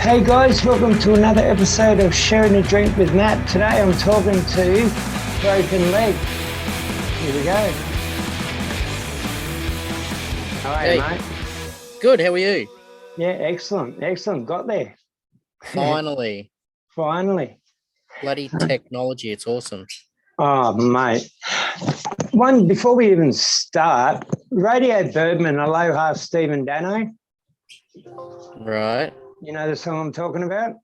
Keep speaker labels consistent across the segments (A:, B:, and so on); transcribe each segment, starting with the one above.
A: Hey guys, welcome to another episode of Sharing a Drink with Matt. Today I'm talking to Broken Leg. Here we go. How are you, mate?
B: Good, how are you?
A: Yeah, excellent. Got there.
B: Finally.
A: Finally.
B: Bloody technology, it's awesome.
A: Oh, mate. One, before we even start, Radio Birdman, Aloha Stephen Dano.
B: Right.
A: You know the song I'm talking about?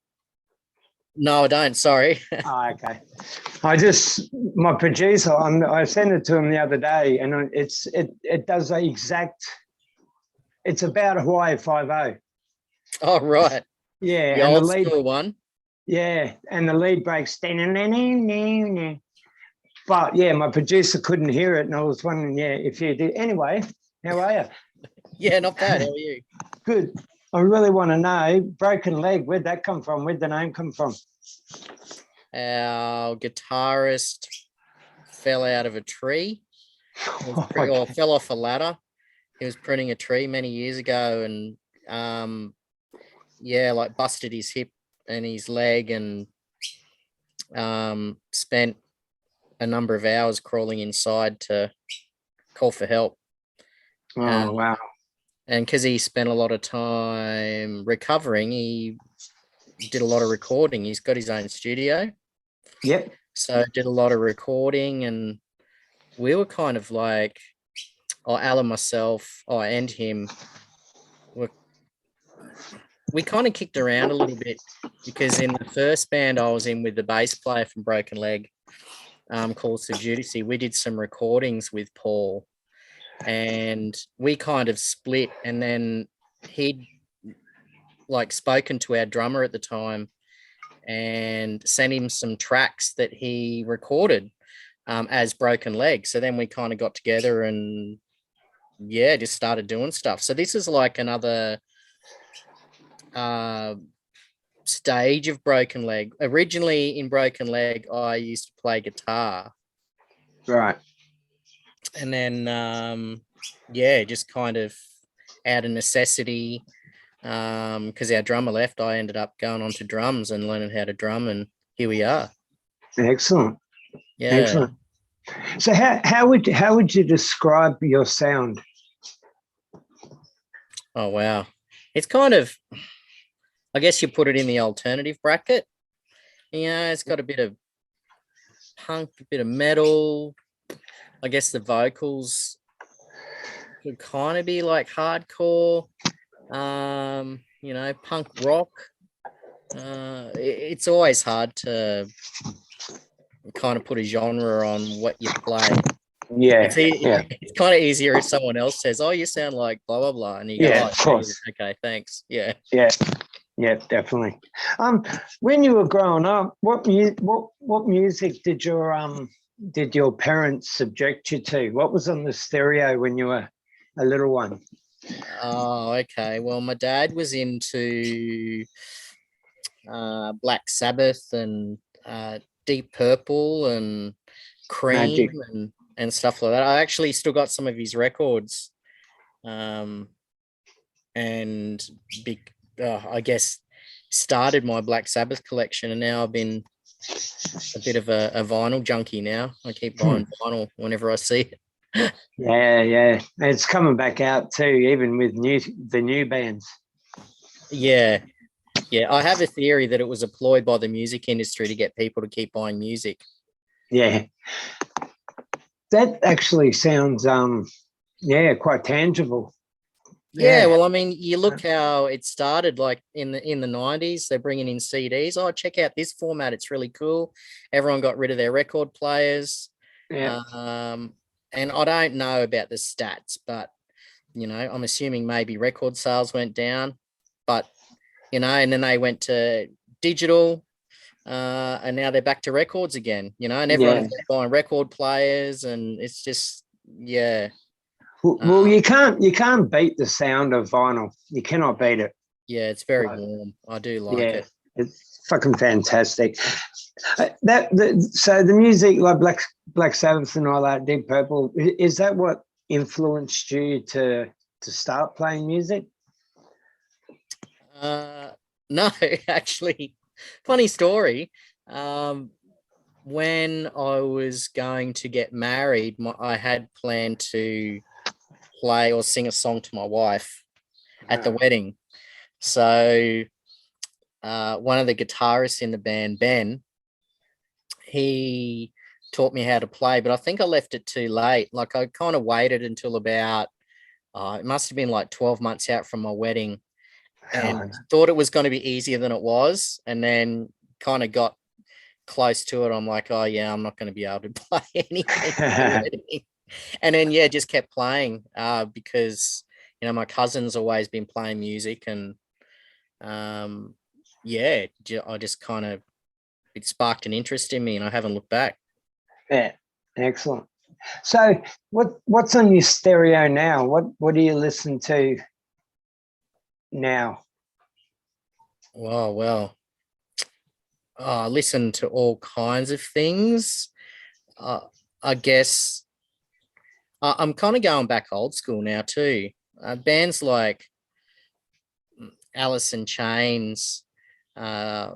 B: No, I don't, sorry.
A: Oh, okay. My producer, I sent it to him the other day, and it does the exact. It's about Hawaii 5-0.
B: Oh, right.
A: Yeah,
B: The
A: and
B: old school one.
A: Yeah, and the lead breaks. But yeah, my producer couldn't hear it, and I was wondering, if you did. Anyway, how are you?
B: Yeah, not bad. How are you?
A: Good. I really want to know, Broken Leg, where'd that come from? Where'd the name come from?
B: Our guitarist fell out of a tree.
A: Okay.
B: Or fell off a ladder. He was pruning a tree many years ago and like busted his hip and his leg and spent a number of hours crawling inside to call for help.
A: Oh, wow.
B: And because he spent a lot of time recovering, he did a lot of recording. He's got his own studio.
A: Yep.
B: So did a lot of recording, and we were kind of like, Al and myself, and him, we kind of kicked around a little bit because in the first band I was in with the bass player from Broken Leg, called Subjudice, we did some recordings with Paul, and we kind of split, and then he'd like spoken to our drummer at the time and sent him some tracks that he recorded as Broken Leg. So then we kind of got together and just started doing stuff. So this is like another stage of Broken Leg. Originally in Broken Leg, I used to play guitar.
A: Right.
B: And then, just kind of out of necessity, because our drummer left, I ended up going on to drums and learning how to drum, and here we are.
A: Excellent.
B: Yeah.
A: Excellent. So how would you describe your sound?
B: Oh, wow. It's kind of, I guess you put it in the alternative bracket. It's got a bit of punk, a bit of metal. I guess the vocals could kind of be like hardcore, punk rock. It's always hard to kind of put a genre on what you play.
A: Yeah.
B: It's kind of easier if someone else says, "Oh, you sound like blah blah blah," and you go,
A: of course.
B: Okay, thanks." Yeah.
A: Yeah, definitely. When you were growing up, what music did your parents subject you to? What was on the stereo when you were a little one?
B: Oh, okay. Well, my dad was into Black Sabbath and Deep Purple and Cream and stuff like that. I actually still got some of his records, and I guess started my Black Sabbath collection, and now I've been a bit of a vinyl junkie now. I keep buying vinyl whenever I see it.
A: Yeah. It's coming back out too, even with the new bands.
B: Yeah. I have a theory that it was a ploy by the music industry to get people to keep buying music.
A: Yeah. That actually sounds quite tangible.
B: Yeah, well, I mean, you look how it started, like in the 90s, they're bringing in CDs. Oh, check out this format. It's really cool. Everyone got rid of their record players.
A: Yeah.
B: And I don't know about the stats, but, I'm assuming maybe record sales went down. But, and then they went to digital, and now they're back to records again, and everyone's buying record players, and it's just,
A: Well, you can't beat the sound of vinyl. You cannot beat it.
B: Yeah, it's very warm. I do like it.
A: It's fucking fantastic. So the music like Black Sabbath and all that, Deep Purple, is that what influenced you to start playing music?
B: No, actually, funny story. When I was going to get married, I had planned to play or sing a song to my wife at the wedding. So one of the guitarists in the band, Ben, he taught me how to play, but I think I left it too late. Like I kind of waited until about, it must have been like 12 months out from my wedding and thought it was going to be easier than it was. And then kind of got close to it. I'm like, oh yeah, I'm not going to be able to play anything. And then, yeah, just kept playing because, my cousin's always been playing music and yeah, I just kind of, it sparked an interest in me and I haven't looked back.
A: Yeah, excellent. So what's on your stereo now? What do you listen to now?
B: Well, I listen to all kinds of things. I guess I'm kind of going back old school now too. Bands like Alice in Chains, uh,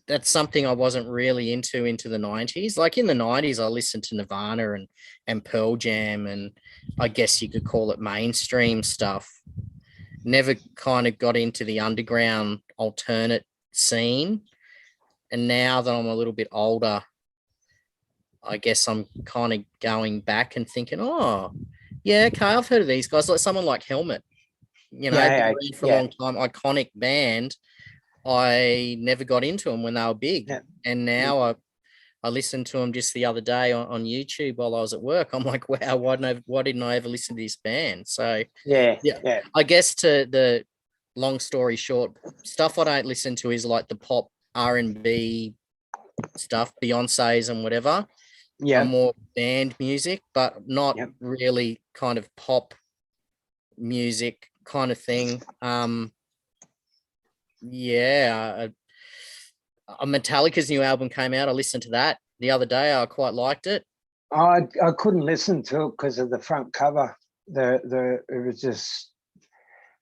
B: that's something I wasn't really into the 90s. Like in the 90s, I listened to Nirvana and Pearl Jam, and I guess you could call it mainstream stuff. Never kind of got into the underground alternate scene. And now that I'm a little bit older, I guess I'm kind of going back and thinking, oh, yeah, okay, I've heard of these guys. Like someone like Helmet, been around for a long time, iconic band. I never got into them when they were big. Yeah. And now I listened to them just the other day on YouTube while I was at work. I'm like, wow, why didn't I ever listen to this band? So
A: yeah.
B: I guess to the long story short, stuff I don't listen to is like the pop R&B stuff, Beyonce's and whatever. Yeah, more band music, but not really kind of pop music kind of thing. Metallica's new album came out. I listened to that the other day. I quite liked it.
A: I couldn't listen to it because of the front cover. It was just,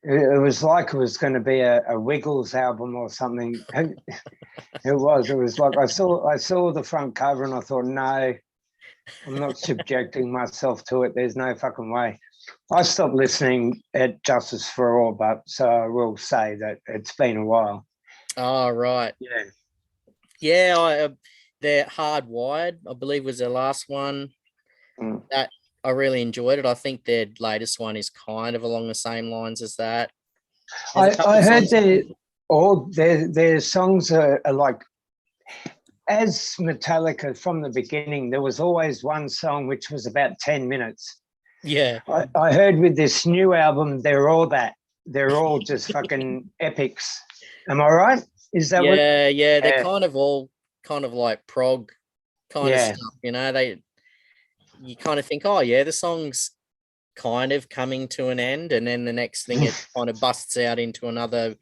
A: it was like it was going to be a Wiggles album or something. It was like I saw the front cover and I thought, no, I'm not subjecting myself to it. There's no fucking way. I stopped listening at Justice for All, but so I will say that it's been a while.
B: Oh, right.
A: Yeah.
B: Yeah, they're Hardwired, I believe was their last one. That I really enjoyed it. I think their latest one is kind of along the same lines as that.
A: I heard their songs are like, as Metallica from the beginning, there was always one song which was about 10 minutes.
B: Yeah.
A: I heard with this new album, they're all that. They're all just fucking epics. Am I right? Is that
B: yeah, they're kind of all kind of like prog kind of stuff, you kind of think, oh yeah, the song's kind of coming to an end, and then the next thing it kind of busts out into another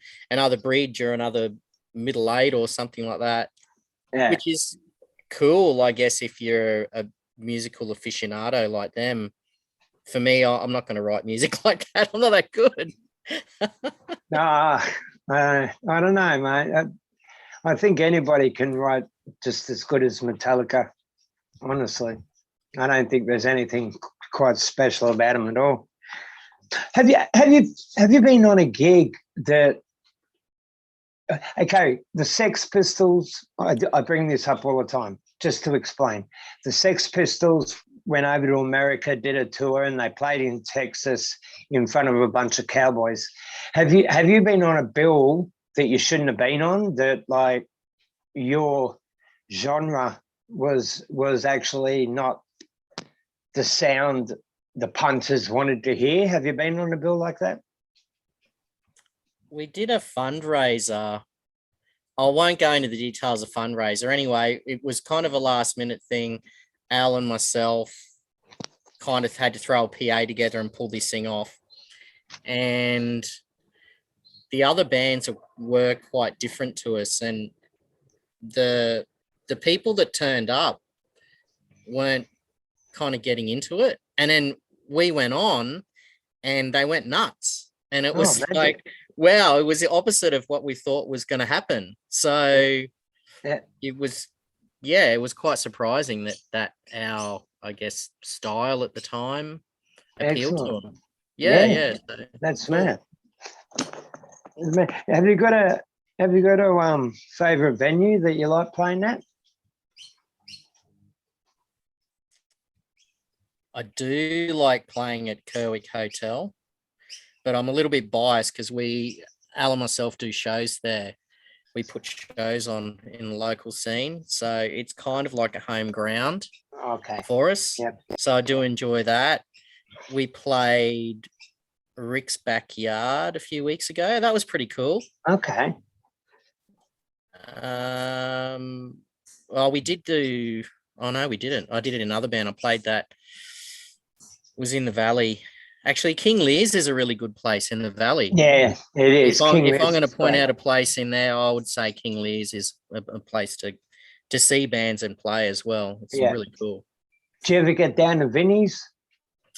B: bridge or another middle eight or something like that. Yeah. Which is cool, I guess, if you're a musical aficionado like them. For me, I'm not going to write music like that. I'm not that good.
A: I don't know, mate. I think anybody can write just as good as Metallica, honestly. I don't think there's anything quite special about them at all. Have you been on a gig that? Okay, the Sex Pistols. I bring this up all the time just to explain. The Sex Pistols went over to America, did a tour, and they played in Texas in front of a bunch of cowboys. Have you been on a bill that you shouldn't have been on, that like your genre was actually not the sound the punters wanted to hear? Have you been on a bill like that?
B: We did a fundraiser. I won't go into the details of fundraiser. Anyway, it was kind of a last minute thing. Al and myself kind of had to throw a PA together and pull this thing off. And the other bands were quite different to us. And the people that turned up weren't kind of getting into it. And then we went on and they went nuts. And it
A: Oh,
B: was
A: magic.
B: like, wow, it was the opposite of what we thought was going to happen. So
A: Yeah,
B: it was, yeah, it was quite surprising that our, I guess, style at the time appealed to
A: excellent.
B: them. Yeah,
A: Yeah,
B: yeah. So
A: that's
B: cool.
A: mad. Have you got a favorite venue that you like playing at?
B: I do like playing at Kerwick Hotel, but I'm a little bit biased because Al and myself do shows there. We put shows on in the local scene. So it's kind of like a home ground
A: Okay.
B: for us.
A: Yep.
B: So I do enjoy that. We played Rick's backyard a few weeks ago. That was pretty cool.
A: Okay.
B: Well, we did do. Oh no, we didn't. I did it in another band. I played that. It was in the Valley. Actually, King Lear's is a really good place in the Valley.
A: Yeah, it is.
B: If I'm
A: Liz
B: going to
A: is
B: point
A: great.
B: out a place in there, I would say King Lear's is a place to see bands and play as well. It's
A: Yeah.
B: really cool.
A: Do you ever get down to Vinnie's?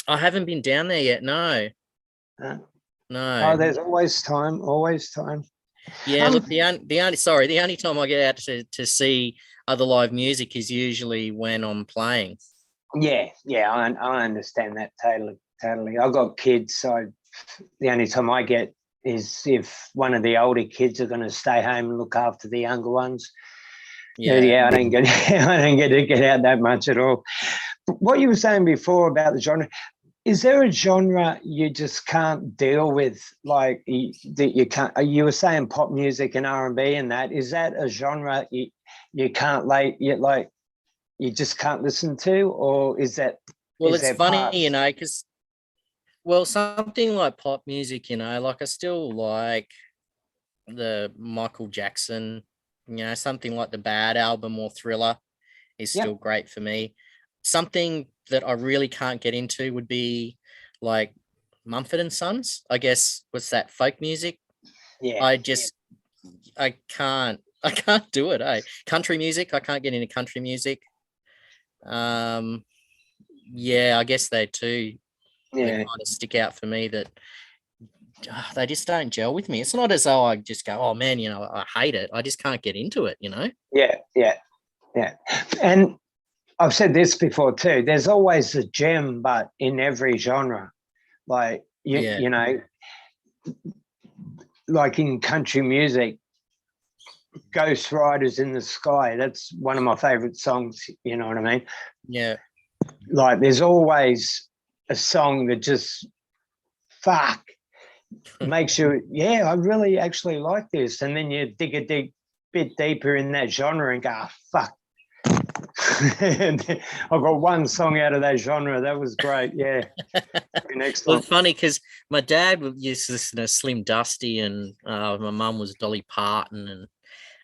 B: I haven't been down there yet. No,
A: Oh,
B: no.
A: there's always time. Always time.
B: Yeah, look, the only time I get out to see other live music is usually when I'm playing.
A: Yeah, I understand that totally. Totally. I've got kids, so the only time I get is if one of the older kids are going to stay home and look after the younger ones. Yeah, I don't get to get out that much at all. But what you were saying before about the genre, is there a genre you just can't deal with? Like that you can't. You were saying pop music and R&B and that. Is that a genre you can't you just can't listen to, or is that?
B: Well,
A: Is
B: it's
A: there
B: funny,
A: parts?
B: because something like pop music, like I still like the Michael Jackson, something like the Bad album or Thriller is still
A: Yep.
B: great for me. Something that I really can't get into would be like Mumford and Sons. I guess what's that, folk music?
A: Yeah.
B: I can't do it. Country music, I can't get into country music. Yeah, I guess they too. They
A: Yeah.
B: kind of stick out for me that they just don't gel with me. It's not as though I just go, oh man, I hate it. I just can't get into it.
A: Yeah. Yeah. Yeah. And I've said this before too. There's always a gem, but in every genre, like
B: Yeah.
A: like in country music, Ghost Riders in the Sky. That's one of my favorite songs. You know what I mean?
B: Yeah.
A: Like there's always a song that just makes you, yeah, I really actually like this. And then you dig a bit deeper in that genre and go, oh, fuck. And I've got one song out of that genre. That was great. Yeah. Excellent.
B: Well, it's funny because my dad used to listen to Slim Dusty, and my mum was Dolly Parton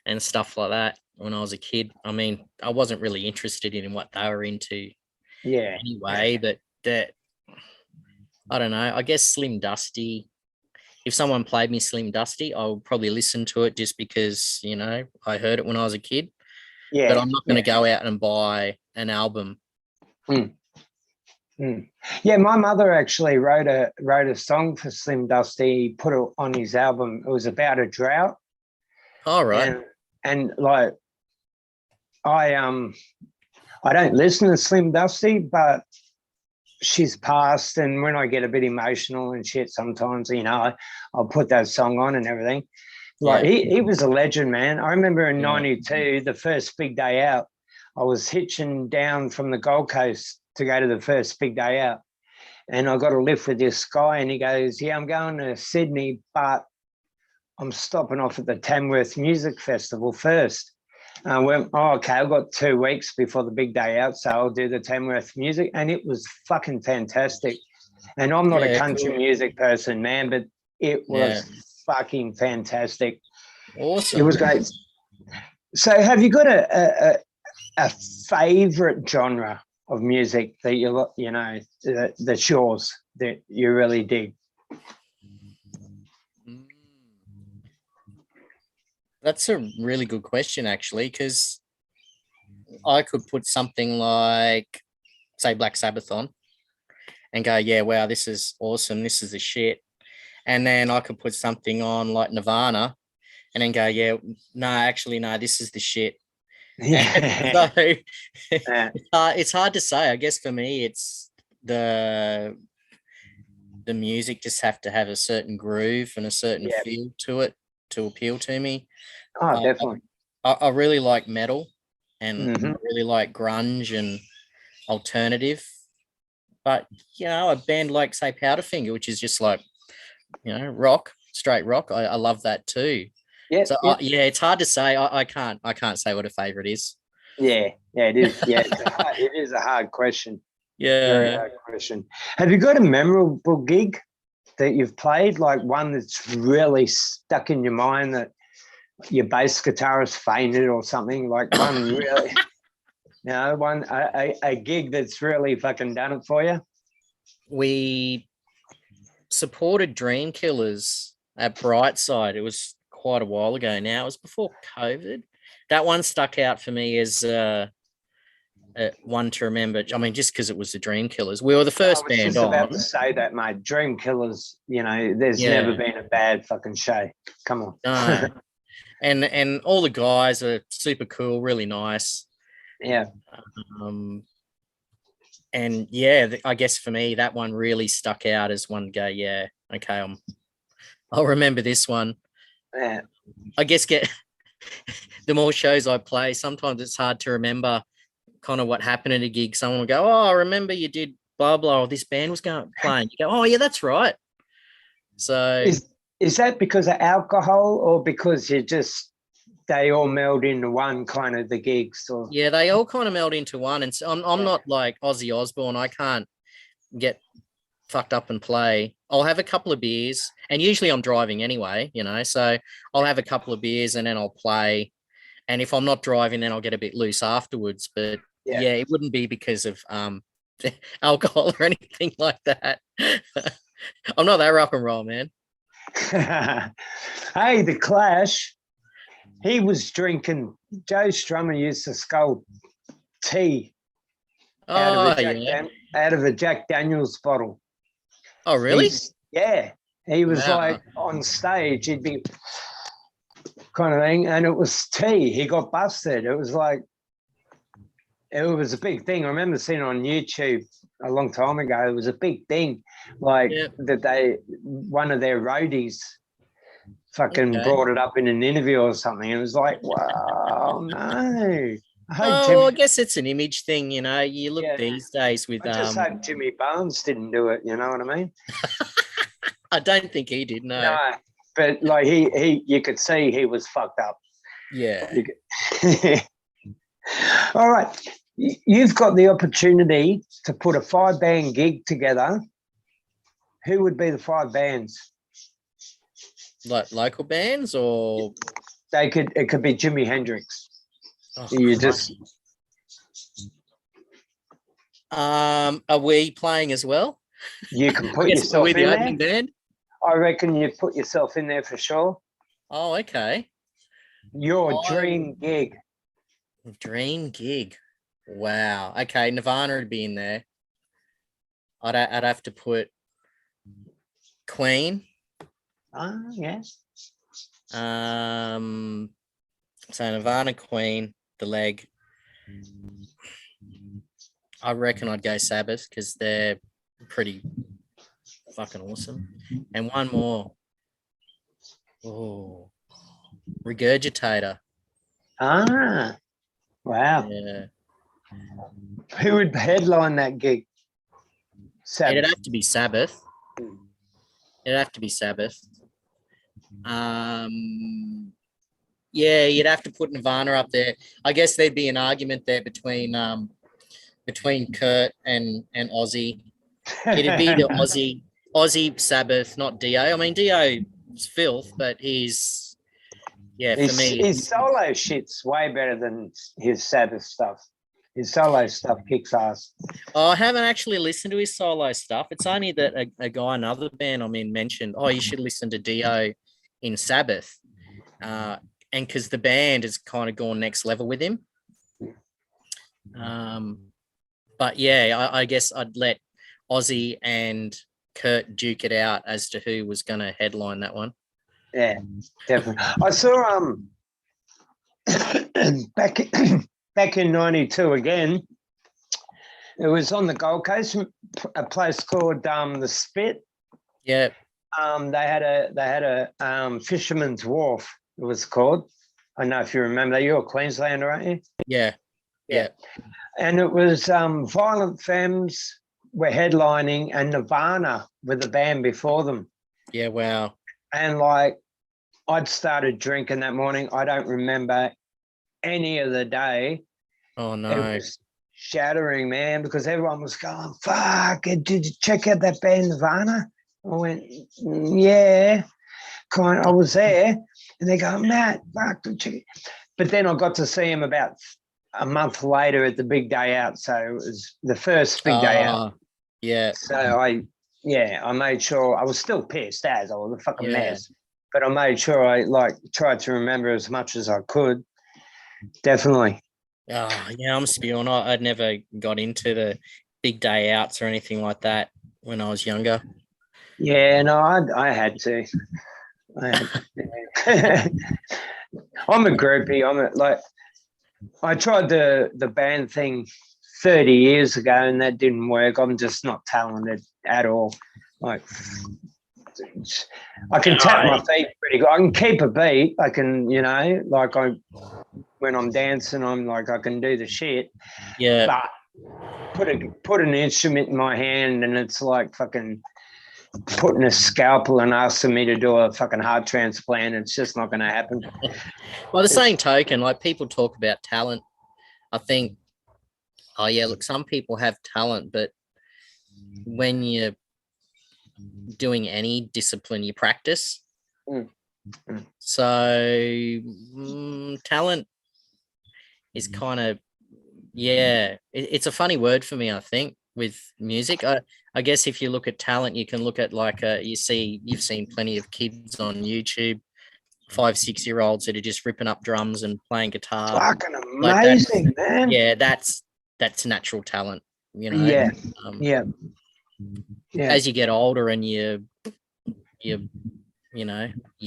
B: and stuff like that when I was a kid. I mean, I wasn't really interested in what they were into anyway, but that, I don't know. I guess Slim Dusty, if someone played me Slim Dusty, I would probably listen to it just because, I heard it when I was a kid.
A: Yeah.
B: But I'm not going to go out and buy an album.
A: Yeah, my mother actually wrote a song for Slim Dusty, put it on his album. It was about a drought.
B: All right.
A: And like I don't listen to Slim Dusty, but she's passed, and when I get a bit emotional and shit sometimes, I'll put that song on and everything. Like he was a legend, man. I remember in '92, the first big day out, I was hitching down from the Gold Coast to go to the first big day out. And I got a lift with this guy, and he goes, yeah, I'm going to Sydney, but I'm stopping off at the Tamworth Music Festival first. And I went, oh, okay, I've got 2 weeks before the big day out, so I'll do the Tamworth music. And it was fucking fantastic. And I'm not a country music person, man, but it was fucking fantastic.
B: Awesome.
A: It was great. So have you got a favorite genre of music that that's yours, that you really dig?
B: That's a really good question, actually, because I could put something like, say, Black Sabbath on and go, yeah, wow, this is awesome. This is the shit. and then I could put something on like Nirvana, and then go, yeah, no, actually, no, this is the shit.
A: Yeah.
B: So
A: Yeah.
B: it's hard to say. I guess for me, it's the music just have to have a certain groove and a certain
A: Yeah.
B: feel to it to appeal to me.
A: Oh,
B: Uh,
A: definitely.
B: I really like metal, and I
A: Hmm.
B: really like grunge and alternative. But a band like say Powderfinger, which is just like rock, straight rock. I love that too.
A: Yeah.
B: So
A: Yeah.
B: yeah, it's hard to say. I can't say what a favorite is.
A: Yeah. Yeah. It is. Yeah. It is a hard question. Very
B: Yeah.
A: hard question. Have you got a memorable gig that you've played, like one that's really stuck in your mind that your bass guitarist fainted or something? Like one really, one a gig that's really fucking done it for you?
B: We supported Dream Killers at Brightside. It was quite a while ago now. It was before COVID. That one stuck out for me as one to remember. I mean, just because it was the Dream Killers. We were the
A: I
B: first
A: was
B: band
A: just about to
B: on.
A: say that, mate. Dream Killers, there's never
B: Yeah.
A: been a bad fucking show. Come on.
B: No. And all the guys are super cool, really nice.
A: Yeah.
B: Um, and yeah, I guess for me that one really stuck out as one go. Yeah, okay, I'll remember this one.
A: Yeah.
B: I guess the more shows I play, sometimes it's hard to remember kind of what happened at a gig. Someone will go, "Oh, I remember you did blah blah. Or this band was going playing." You go, "Oh yeah, that's right." So
A: Is that because of alcohol or because they all meld into one kind of the gigs? Or
B: yeah, they all kind of meld into one. And so I'm not like Ozzy Osbourne. I can't get fucked up and play. I'll have a couple of beers, and usually I'm driving anyway, so I'll have a couple of beers and then I'll play. And if I'm not driving, then I'll get a bit loose afterwards. But yeah, it wouldn't be because of alcohol or anything like that. I'm not that rock and roll, man.
A: Hey, the Clash. He was drinking. Joe Strummer used to scull tea out of a Jack Daniels bottle.
B: Oh, really?
A: He was
B: Wow.
A: like on stage. He'd be kind of thing, and it was tea. He got busted. It was a big thing. I remember seeing it on YouTube a long time ago. It was a big thing, that one of their roadies fucking brought it up in an interview or something. It was like, wow, no.
B: I guess it's an image thing, You look these days with.
A: I just hope Jimmy Barnes didn't do it. You know what I mean?
B: I don't think he did. No.
A: No, but like you could see he was fucked up.
B: Yeah.
A: All right, you've got the opportunity to put a 5-band gig together. Who would be the 5 bands?
B: Like local bands, or
A: it could be Jimi Hendrix.
B: Are we playing as well?
A: You can put yourself in
B: the opening band.
A: I reckon you put yourself in there for sure.
B: Oh, okay.
A: Your dream gig.
B: Dream gig. Wow. Okay, Nirvana would be in there. I'd have to put Queen.
A: Yes.
B: So Nirvana, Queen, The Leg. I reckon I'd go Sabbath because they're pretty fucking awesome. And one more. Oh, Regurgitator.
A: Wow.
B: Yeah.
A: Who would headline that gig?
B: Sabbath. It'd have to be Sabbath. Yeah, you'd have to put Nirvana up there. I guess there'd be an argument there between Kurt and Ozzy. It'd be the Ozzy Sabbath, not Dio. I mean, Dio's filth, but for me,
A: his solo shit's way better than his Sabbath stuff. His solo stuff kicks ass.
B: I haven't actually listened to his solo stuff. It's only that a guy, another band I'm in, mentioned, you should listen to Dio in Sabbath. And because the band has kind of gone next level with him. But yeah, I guess I'd let Ozzy and Kurt duke it out as to who was going to headline that one.
A: Yeah, definitely. I saw back back in '92 again. It was on the Gold Coast, a place called the Spit.
B: Yeah.
A: They had a Fisherman's Wharf. It was called. I don't know if you remember. You're a Queenslander, aren't you?
B: Yeah. Yeah.
A: And it was Violent Femmes were headlining, and Nirvana were the band before them.
B: Yeah. Wow.
A: And like, I'd started drinking that morning. I don't remember any of the day.
B: Oh no.
A: It was shattering, man, because everyone was going, fuck, did you check out that band Nirvana? I went, yeah, I was there. And they go, Matt, fuck, check it. But then I got to see him about a month later at the big day out. So it was the first big day out.
B: Yeah.
A: So I made sure I was still pissed as I was a fucking mess. But I made sure I tried to remember as much as I could. Definitely.
B: Oh, yeah, I'm spewing. I'd never got into the big day outs or anything like that when I was younger.
A: Yeah, no, I had to. I'm a groupie. I tried the band thing 30 years ago and that didn't work. I'm just not talented at all. Like, I can tap my feet pretty good. I can keep a beat. I can, when I'm dancing, I'm like, I can do the shit.
B: Yeah.
A: But put an instrument in my hand and it's like fucking putting a scalpel and asking me to do a fucking heart transplant. It's just not going to happen.
B: Well, the same token, like people talk about talent. I think, look, some people have talent, but when you're doing any discipline, you practice. So talent is kind of, it's a funny word for me, I think, with music. I guess if you look at talent, you can look at you've seen plenty of kids on YouTube, 5-6-year-olds that are just ripping up drums and playing guitar.
A: Fucking amazing, man.
B: Yeah, that's natural talent,
A: Yeah.
B: As you get older and you're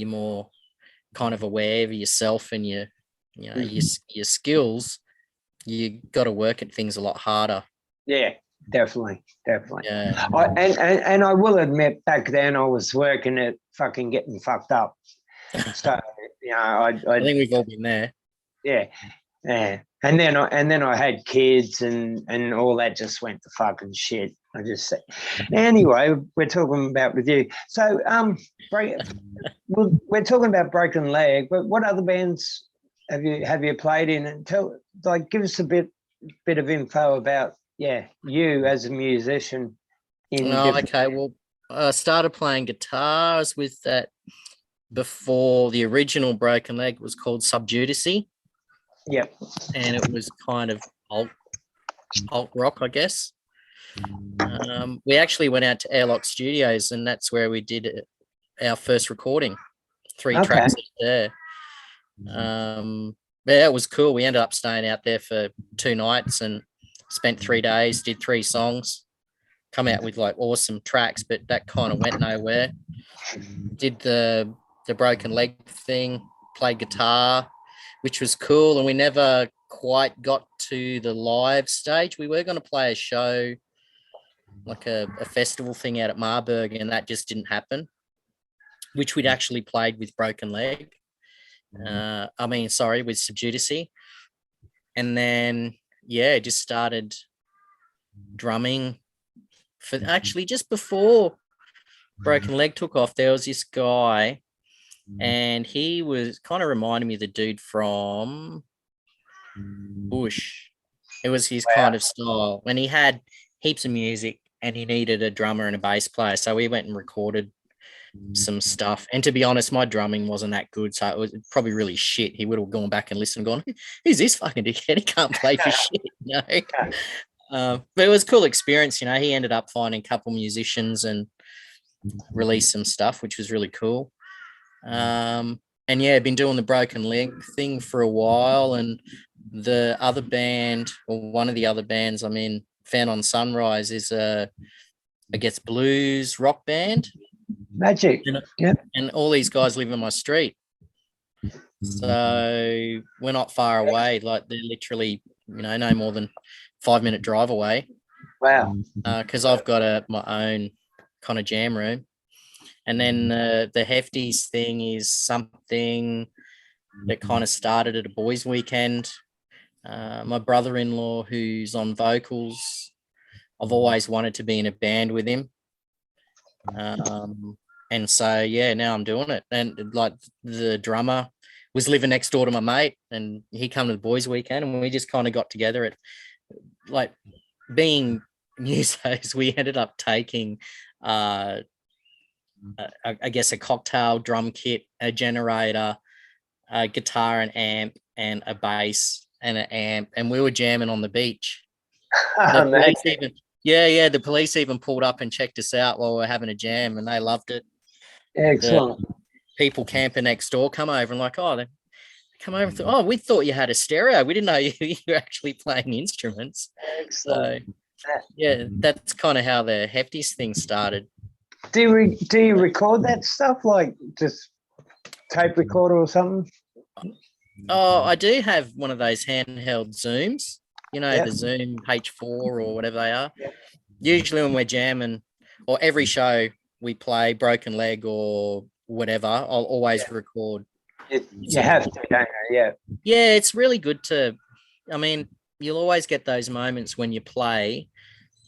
B: more kind of aware of yourself and your skills, you got to work at things a lot harder.
A: Yeah, definitely.
B: Yeah.
A: And I will admit, back then I was working at fucking getting fucked up. So I
B: think we've all been there.
A: Yeah. And then I had kids and all that just went to fucking shit. I just said. Anyway, we're talking about with you. So we're talking about Broken Leg, but what other bands have you played in? And give us a bit of info about you as a musician.
B: Okay. Well, I started playing guitars with that before the original Broken Leg was called Subjudice.
A: Yep.
B: And it was kind of alt rock, I guess. We actually went out to Airlock Studios, and that's where we did our first recording. 3 tracks there. It was cool. We ended up staying out there for 2 nights and spent 3 days, did 3 songs, come out with awesome tracks, but that kind of went nowhere. Did the Broken Leg thing, played guitar, which was cool, and we never quite got to the live stage. We were going to play a show, like a festival thing out at Marburg, and that just didn't happen, which we'd actually played with Broken Leg. With Subjudice. And then, just started drumming for actually just before Broken Leg took off. There was this guy, and he was kind of reminding me of the dude from Bush. It was his kind of style, and he had heaps of music and he needed a drummer and a bass player. So we went and recorded some stuff. And to be honest, my drumming wasn't that good. So it was probably really shit. He would have gone back and listened and gone, who's this fucking dickhead? He can't play for shit. But it was a cool experience. He ended up finding a couple musicians and released some stuff, which was really cool. Been doing the Broken Leg thing for a while. And the other band, or one of the other bands I'm in, Found on Sunrise, is a I guess, blues rock band.
A: Magic.
B: And all these guys live in my street. So we're not far away. Like they're literally, no more than 5-minute drive away.
A: Wow.
B: Because I've got my own kind of jam room. And then the Hefties thing is something that kind of started at a boys' weekend. My brother-in-law, who's on vocals, I've always wanted to be in a band with him. And so, yeah, now I'm doing it. And like the drummer was living next door to my mate, and he come to the boys' weekend, and we just kind of got together at, like, being musos, we ended up taking, I guess, a cocktail drum kit, a generator, a guitar, an amp, and a bass and an amp, and we were jamming on the beach. The police even pulled up and checked us out while we were having a jam, and they loved it.
A: Excellent.
B: The people camping next door come over and like, they come over and thought, we thought you had a stereo. We didn't know you were actually playing instruments.
A: Excellent.
B: So, yeah, that's kind of how the Hefties thing started.
A: Do you record that stuff, like just tape recorder or something?
B: Oh, I do have one of those handheld Zooms, the Zoom H4 or whatever they are.
A: Yep.
B: Usually when we're jamming, or every show we play Broken Leg or whatever, I'll always record.
A: You have to, don't you? Yeah.
B: Yeah, it's really good to, you'll always get those moments when you play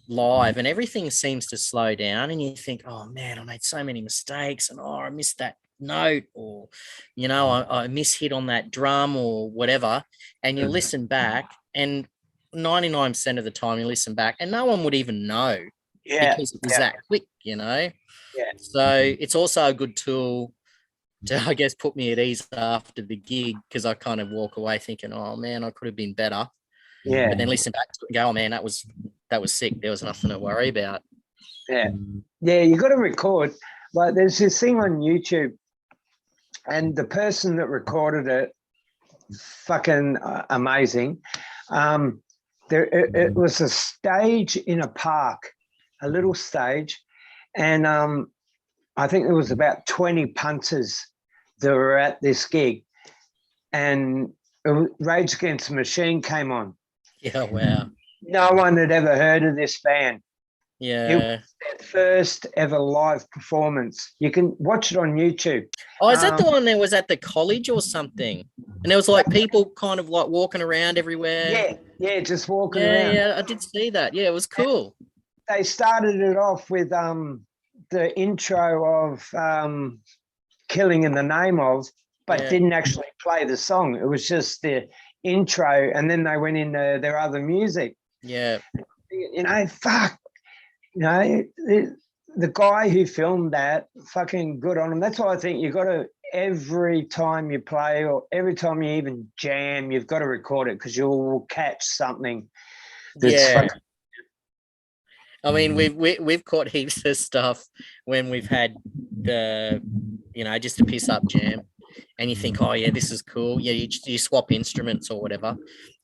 B: live and everything seems to slow down and you think, oh man, I made so many mistakes and I missed that note, or I mishit on that drum or whatever, and you listen back, and 99% of the time you listen back and no one would even know because it was that quick. So it's also a good tool to, I guess, put me at ease after the gig, because I kind of walk away thinking, oh man, I could have been better. But then listen back to it and go, oh man, that was sick, there was nothing to worry about.
A: You got to record. Like there's this thing on YouTube, and the person that recorded it, fucking amazing. It was a stage in a park, a little stage, and I think there was about 20 punters that were at this gig, and Rage Against the Machine came on.
B: Yeah, wow.
A: No one had ever heard of this band.
B: Yeah.
A: It was their first ever live performance. You can watch it on YouTube.
B: Oh, is that the one that was at the college or something? And there was like people kind of like walking around everywhere.
A: Yeah, just walking around.
B: Yeah, I did see that. Yeah, it was cool.
A: And they started it off with the intro of Killing in the Name of, but didn't actually play the song. It was just the intro, and then they went into their other music.
B: Yeah.
A: Fuck. The guy who filmed that, fucking good on him. That's why I think you got to, every time you play or every time you even jam, you've got to record it, because you'll catch something. Fucking...
B: we've caught heaps of stuff when we've had the, just a piss up jam, and you think, oh yeah, this is cool. Yeah, you swap instruments or whatever,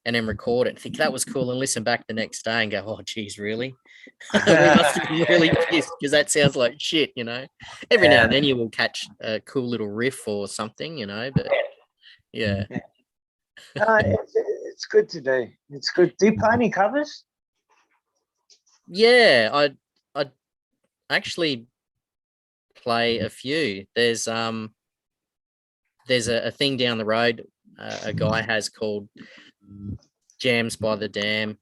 B: and then record it. Think that was cool, and listen back the next day and go, oh geez, really? We must have been really pissed, because that sounds like shit. Every now and then you will catch a cool little riff or something, but yeah.
A: It's good to do. It's good. Do you play any covers?
B: Yeah, I actually play a few. There's a thing down the road a guy has called Jams by the Dam,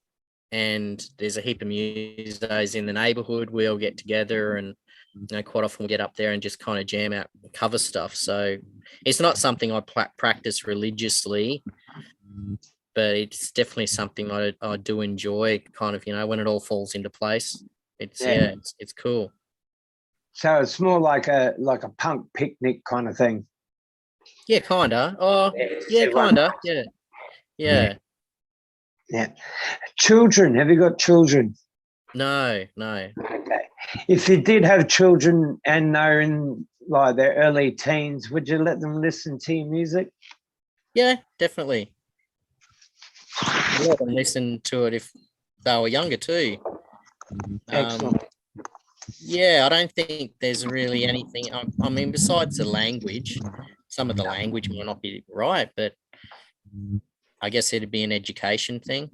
B: and there's a heap of musos in the neighborhood. We all get together, and quite often we get up there and just kind of jam out cover stuff. So it's not something I practice religiously, but it's definitely something I do enjoy, kind of, when it all falls into place. It's cool.
A: So it's more like a punk picnic kind of thing.
B: Yeah, kinda. Oh, yeah, kinda. Yeah.
A: Children, have you got children?
B: No.
A: Okay. If you did have children and they're in like their early teens, would you let them listen to your music?
B: Yeah, definitely. Let them listen to it if they were younger too.
A: Excellent.
B: Yeah, I don't think there's really anything. I mean, besides the language, some of the language might not be right, but I guess it'd be an education thing.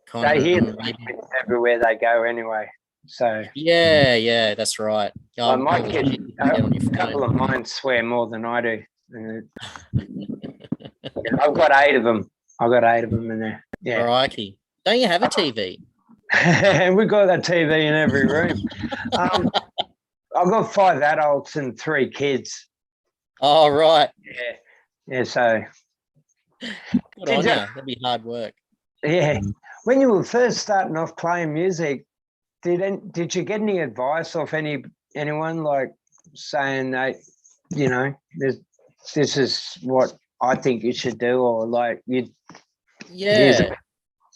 B: Kind
A: They
B: of
A: hear the
B: maybe.
A: language everywhere they go anyway. So
B: Yeah, that's right.
A: I
B: All
A: might
B: the
A: get
B: shit you can get on your
A: a couple
B: phone.
A: of mine swear more than I do. I've got 8 of them. I've got 8 of them in there. Yeah.
B: Crikey. Don't you have a TV?
A: And we've got a TV in every room. I've got 5 adults and 3 kids.
B: Oh, right.
A: Yeah. Yeah. So,
B: Good on you. That'd be hard work.
A: yeah. When you were first starting off playing music, did you get any advice off anyone like saying that, this is what I think you should do, or like you?
B: Yeah.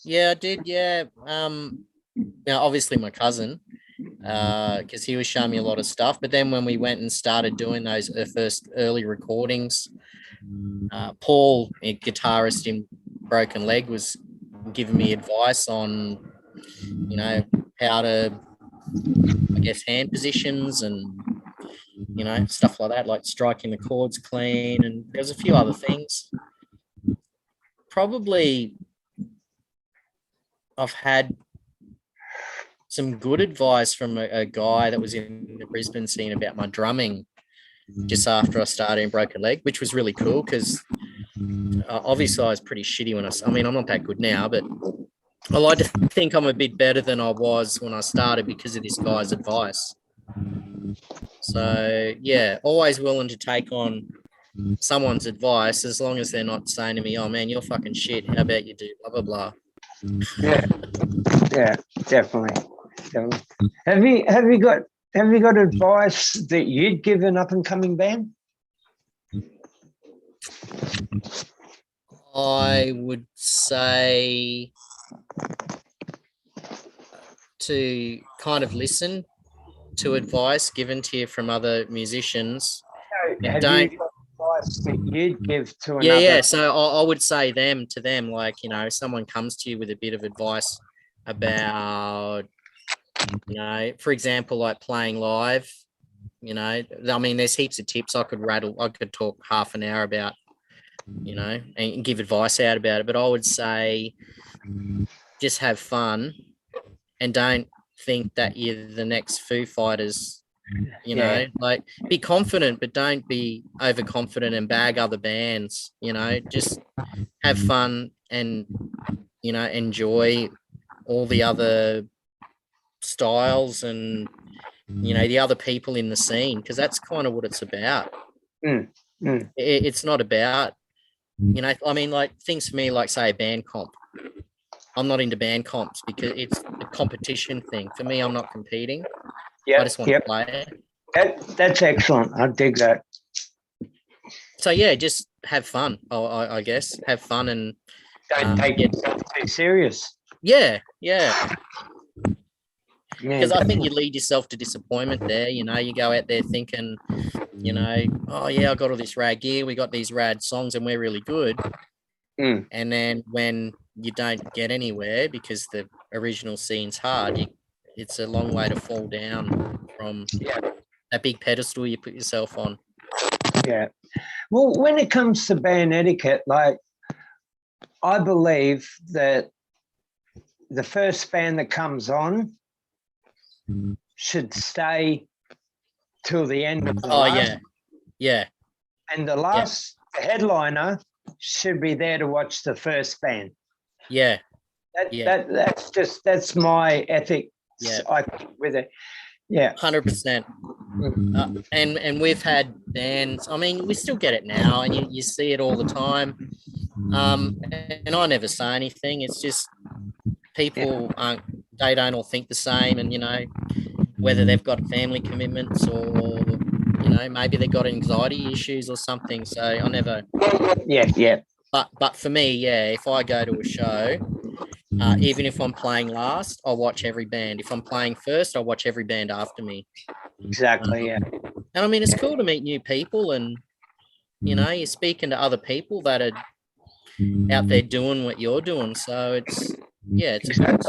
B: Yeah, I did. Yeah. Obviously my cousin, because he was showing me a lot of stuff. But then when we went and started doing those first early recordings, Paul, a guitarist in Broken Leg, was giving me advice on, how to, I guess, hand positions and, stuff like that, like striking the chords clean. And there's a few other things. Probably I've had some good advice from a guy that was in the Brisbane scene about my drumming just after I started in Broken Leg, which was really cool because obviously I was pretty shitty when I'm not that good now, but I like to think I'm a bit better than I was when I started because of this guy's advice. So yeah, always willing to take on someone's advice as long as they're not saying to me, "Oh man, you're fucking shit. How about you do blah blah blah."
A: Yeah, definitely. Have you got advice that you'd give an up and coming band?
B: I would say to kind of listen to advice given to you from other musicians.
A: Have
B: don't
A: you got advice that you'd give to another?
B: Yeah. So I would say to them, like, someone comes to you with a bit of advice about, for example, like playing live. There's heaps of tips I could talk half an hour about, and give advice out about it. But I would say just have fun and don't think that you're the next Foo Fighters. Like be confident, but don't be overconfident and bag other bands. Just have fun and enjoy all the other styles and the other people in the scene, because that's kind of what it's about. It's not about like things for me, like say a band comp. I'm not into band comps because it's a competition thing. For me, I'm not competing. I just want to play it.
A: That's excellent. I dig that.
B: So yeah, just have fun. I guess have fun and
A: don't take yourself too serious.
B: Yeah. Because I think you lead yourself to disappointment there. You go out there thinking, oh yeah, I got all this rad gear. We got these rad songs and we're really good. And then when you don't get anywhere because the original scene's hard, it's a long way to fall down from that big pedestal you put yourself on.
A: Yeah. Well, when it comes to band etiquette, like I believe that the first band that comes on should stay till the end of the last.
B: Yeah.
A: And the last headliner should be there to watch the first band.
B: Yeah.
A: That's my ethic. I think with it. Yeah.
B: 100%. And we've had bands, we still get it now and you see it all the time. And I never say anything. It's just people they don't all think the same, and whether they've got family commitments or maybe they've got anxiety issues or something. So I never.
A: Yeah.
B: But for me, if I go to a show, even if I'm playing last, I'll watch every band. If I'm playing first, I'll watch every band after me.
A: Exactly. Yeah.
B: And it's cool to meet new people, and you're speaking to other people that are out there doing what you're doing. So it's a good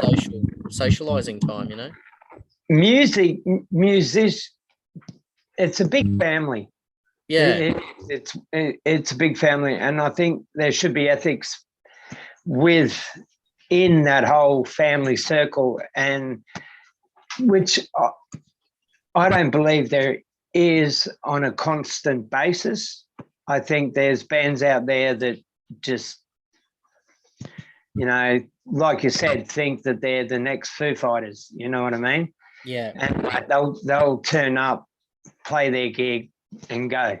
B: socializing time.
A: music, it's a big family.
B: Yeah.
A: It's a big family, and I think there should be ethics within that whole family circle, and which I don't believe there is on a constant basis. I think there's bands out there that just, like you said, think that they're the next Foo Fighters. You know what I mean?
B: Yeah.
A: And they'll turn up, play their gig, and go.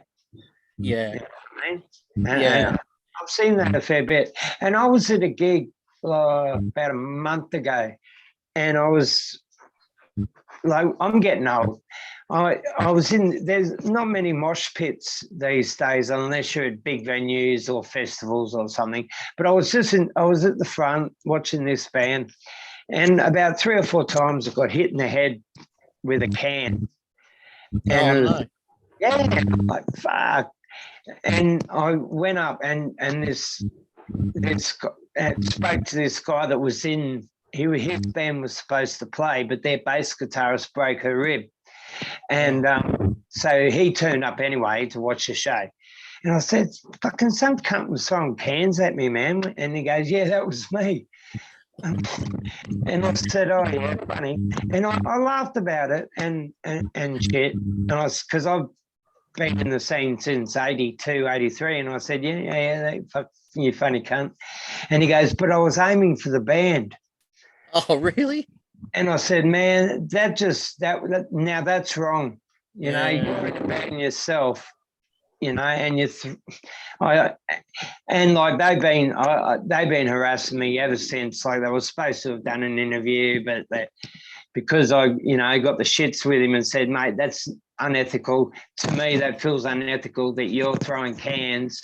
B: Yeah.
A: You know what I mean?
B: Yeah.
A: And I've seen that a fair bit. And I was at a gig about a month ago, and I was like, I'm getting old. I was there's not many mosh pits these days unless you're at big venues or festivals or something. But I was at the front watching this band, and about 3 or 4 times I got hit in the head with a can. And
B: Oh, no.
A: yeah, like fuck. And I went up and this spoke to this guy that was in. His band was supposed to play, but their bass guitarist broke her rib. And so he turned up anyway to watch the show. And I said, fucking some cunt was throwing cans at me, man. And he goes, yeah, that was me. And I said, oh, yeah, funny. And I laughed about it and shit. And because I've been in the scene since 82, 83. And I said, yeah, you funny cunt. And he goes, but I was aiming for the band.
B: Oh, really?
A: And I said, man, now that's wrong. You know, you're betting yourself, and and like they've been harassing me ever since. Like they were supposed to have done an interview, but because I got the shits with him and said, mate, that's unethical. To me, that feels unethical that you're throwing cans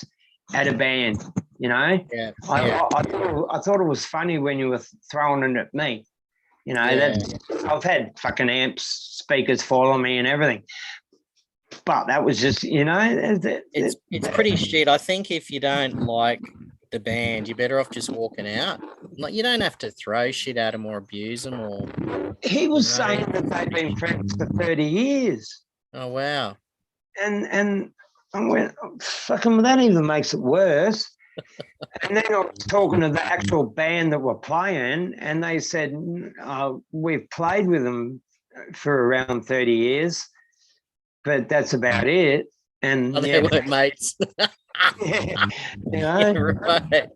A: at a band. I thought it was funny when you were throwing it at me. I've had fucking amps, speakers fall on me and everything. But that was just,
B: it's pretty shit. I think if you don't like the band, you're better off just walking out. Like you don't have to throw shit at them or abuse them or.
A: He was saying that they've been friends for 30 years.
B: Oh wow.
A: And I went, fucking, well, that even makes it worse. And then I was talking to the actual band that were playing, and they said, we've played with them for around 30 years, but that's about it. And
B: they weren't mates.
A: Right.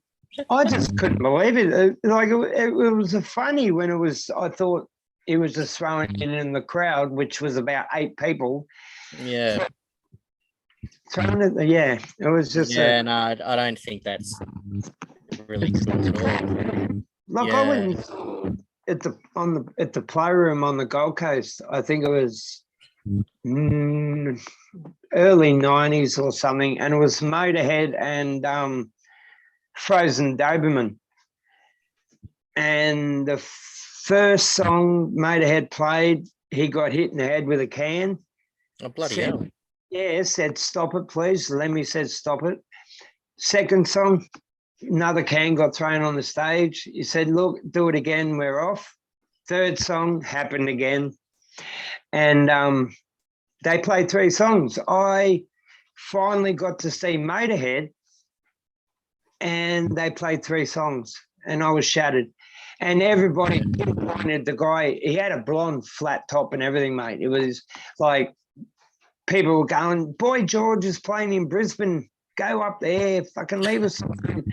A: I just couldn't believe it. Like it was funny when I thought he was just throwing it in the crowd, which was about 8 people.
B: Yeah.
A: It was just.
B: No, I don't think that's really cool at all.
A: Like I went at the playroom on the Gold Coast. I think it was early 90s or something, and it was Motorhead and Frozen Doberman. And the first song Motorhead played, he got hit in the head with a can.
B: Oh bloody hell!
A: Yeah, said, stop it, please. Lemmy said, stop it. Second song, another can got thrown on the stage. He said, look, do it again, we're off. Third song happened again. And they played 3 songs. I finally got to see Motorhead, and they played 3 songs, and I was shattered. And everybody pointed the guy, he had a blonde flat top and everything, mate. It was like, people were going, Boy George is playing in Brisbane. Go up there, fucking leave us something.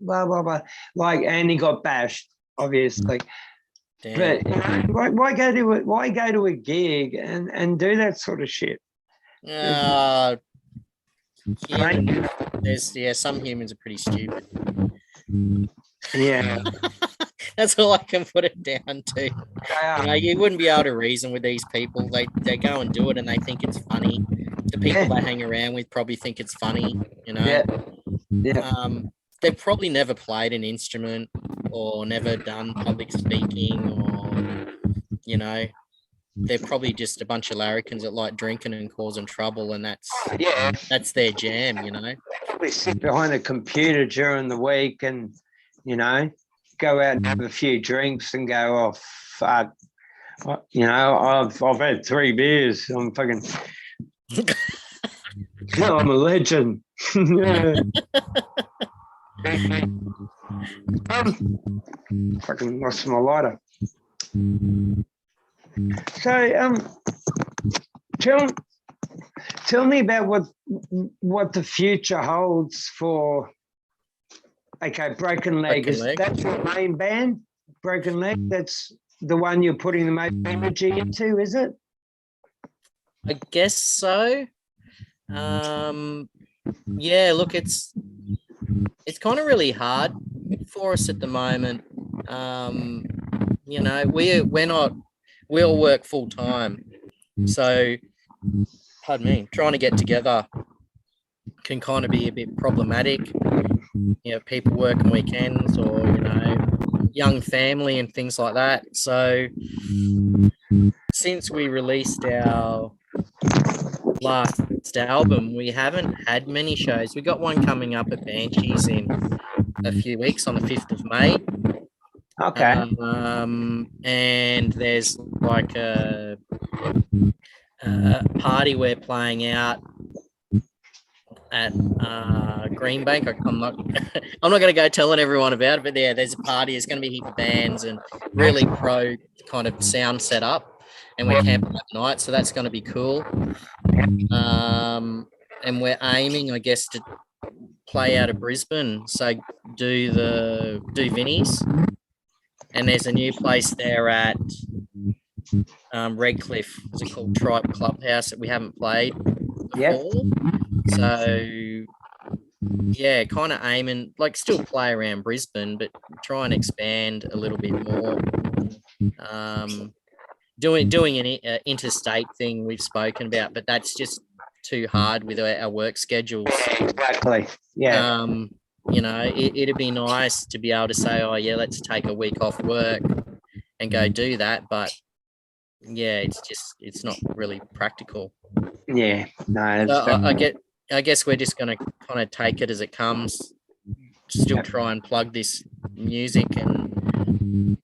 A: Blah, blah, blah. Like, and he got bashed, obviously.
B: Damn.
A: But why go to a gig and do that sort of shit?
B: Some humans are pretty stupid.
A: Yeah.
B: That's all I can put it down to. You wouldn't be able to reason with these people. They go and do it and they think it's funny. The people they hang around with probably think it's funny, Yeah. They've probably never played an instrument or never done public speaking or, they're probably just a bunch of larrikins that like drinking and causing trouble, and that's their jam,
A: Probably sit behind a computer during the week and, go out and have a few drinks and go, oh, fuck, You know, I've had 3 beers. I'm fucking. No, I'm a legend. Yeah. Fucking lost my lighter. So, tell tell me about what the future holds for. Okay, Broken Leg
B: Broken
A: is
B: Leg.
A: that's your main band. Broken Leg. That's the one you're putting the most energy into, is it?
B: I guess so. Yeah, look, it's kind of really hard for us at the moment. You know, we all work full time, so pardon me, trying to get together can kind of be a bit problematic. You know, people working weekends, or young family and things like that. So since we released our last album, we haven't had many shows. We got one coming up at Banshees in a few weeks on the 5th of May.
A: Okay.
B: And there's like a party we're playing out at Greenbank. I'm not I'm not going to go telling everyone about it, but yeah, there's a party. It's going to be heap of bands and really pro kind of sound setup, and we're camping at night, so that's going to be cool. And we're aiming, I guess, to play out of Brisbane, so do Vinnie's, and there's a new place there at Redcliffe. Is it called Tribe Clubhouse that we haven't played before? So yeah, kind of aiming, like, still play around Brisbane, but try and expand a little bit more. Doing an interstate thing we've spoken about, but that's just too hard with our work schedules.
A: Exactly. Yeah.
B: It'd be nice to be able to say, oh yeah, let's take a week off work and go do that, but yeah, it's not really practical.
A: Yeah. No.
B: So I guess we're just going to kind of take it as it comes. Still try and plug this music and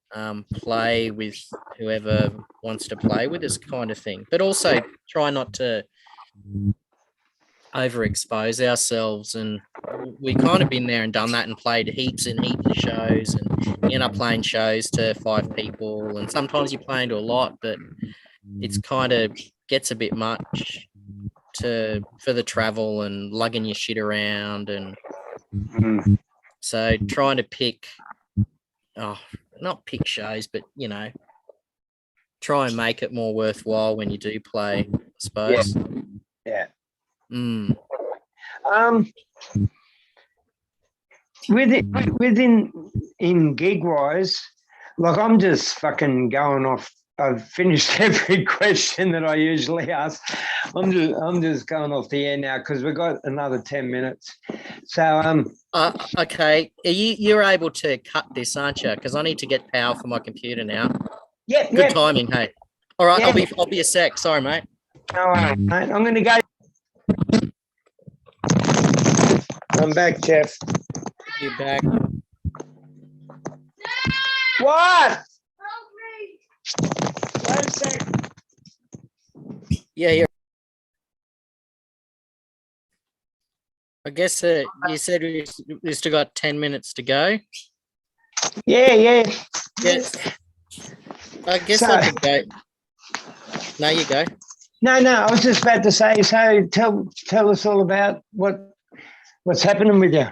B: play with whoever wants to play with us, kind of thing. But also try not to overexpose ourselves. And we kind of been there and done that and played heaps and heaps of shows, and you end up playing shows to 5 people, and sometimes you're playing to a lot, but it's kind of gets a bit much for the travel and lugging your shit around. And so trying to pick not pick shows, but try and make it more worthwhile when you do play, I suppose.
A: Yeah. Within gig wise, like, I'm just fucking going off. I've finished every question that I usually ask. I'm just going off the air now because we've got another 10 minutes. So
B: okay, you're able to cut this, aren't you? Because I need to get power for my computer now.
A: Yeah.
B: Good timing, hey. All right,
A: Yeah.
B: I'll be a sec. Sorry, mate.
A: All right, mate. I'm going to go. I'm back, Jeff.
B: You're back.
A: What? One sec.
B: Yeah. I guess you said we still got 10 minutes to go.
A: Yeah.
B: Yes. I guess I could go. No, you go.
A: No. I was just about to say. So tell us all about what's happening with you.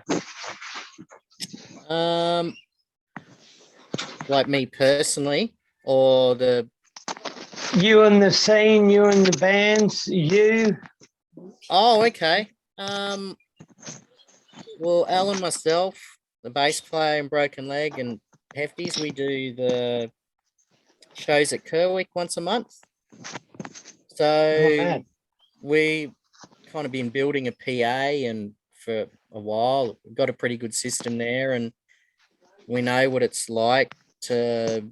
B: Like me personally, or
A: you and the scene, you and the bands, you.
B: Oh, okay. Well, Alan, myself, the bass player in Broken Leg, and Hefties, we do the shows at Kerwick once a month. So we kind of been building a PA and for a while. We've got a pretty good system there, and we know what it's like to,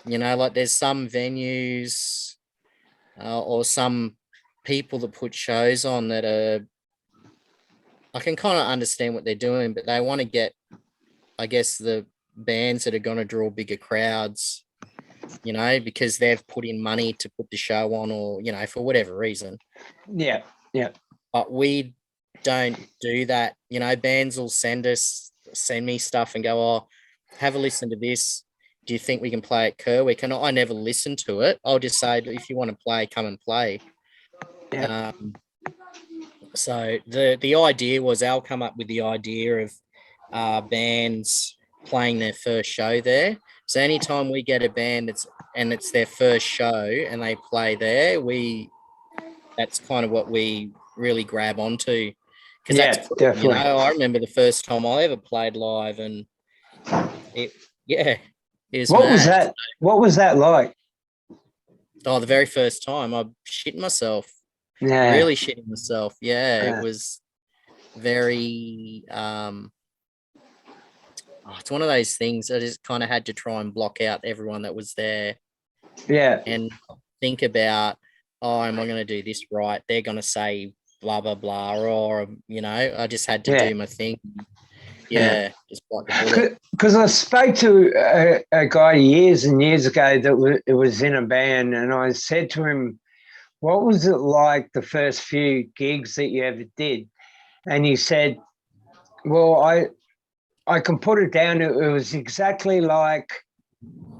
B: like there's some venues or some people that put shows on that I can kind of understand what they're doing, but they want to get, I guess, the bands that are going to draw bigger crowds you know, because they've put in money to put the show on, or, you know, for whatever reason.
A: Yeah. Yeah.
B: But we don't do that. You know, bands will send me stuff and go, oh, have a listen to this. Do you think we can play at Kerwick? And I never listen to it. I'll just say, if you want to play, come and play.
A: Yeah.
B: So the idea was, I'll come up with the idea of bands playing their first show there. So anytime we get a band it's their first show and they play there, that's kind of what we really grab onto. Because
A: Yeah,
B: that's cool,
A: definitely.
B: you know. I remember the first time I ever played live, and it was
A: What was
B: mad.
A: that? What was that like?
B: Oh, the very first time, I shit myself.
A: Yeah.
B: Really shitting myself. Yeah,
A: Yeah.
B: it was very it's one of those things. I just kind of had to try and block out everyone that was there
A: Yeah.
B: and think about, oh, am I going to do this right? They're going to say blah blah blah, or, you know, I just had to do my thing. Yeah. Just bite the bullet.
A: Because I spoke to a guy years and years ago that was in a band, and I said to him, what was it like the first few gigs that you ever did? And he said, well, I can put it down. It was exactly like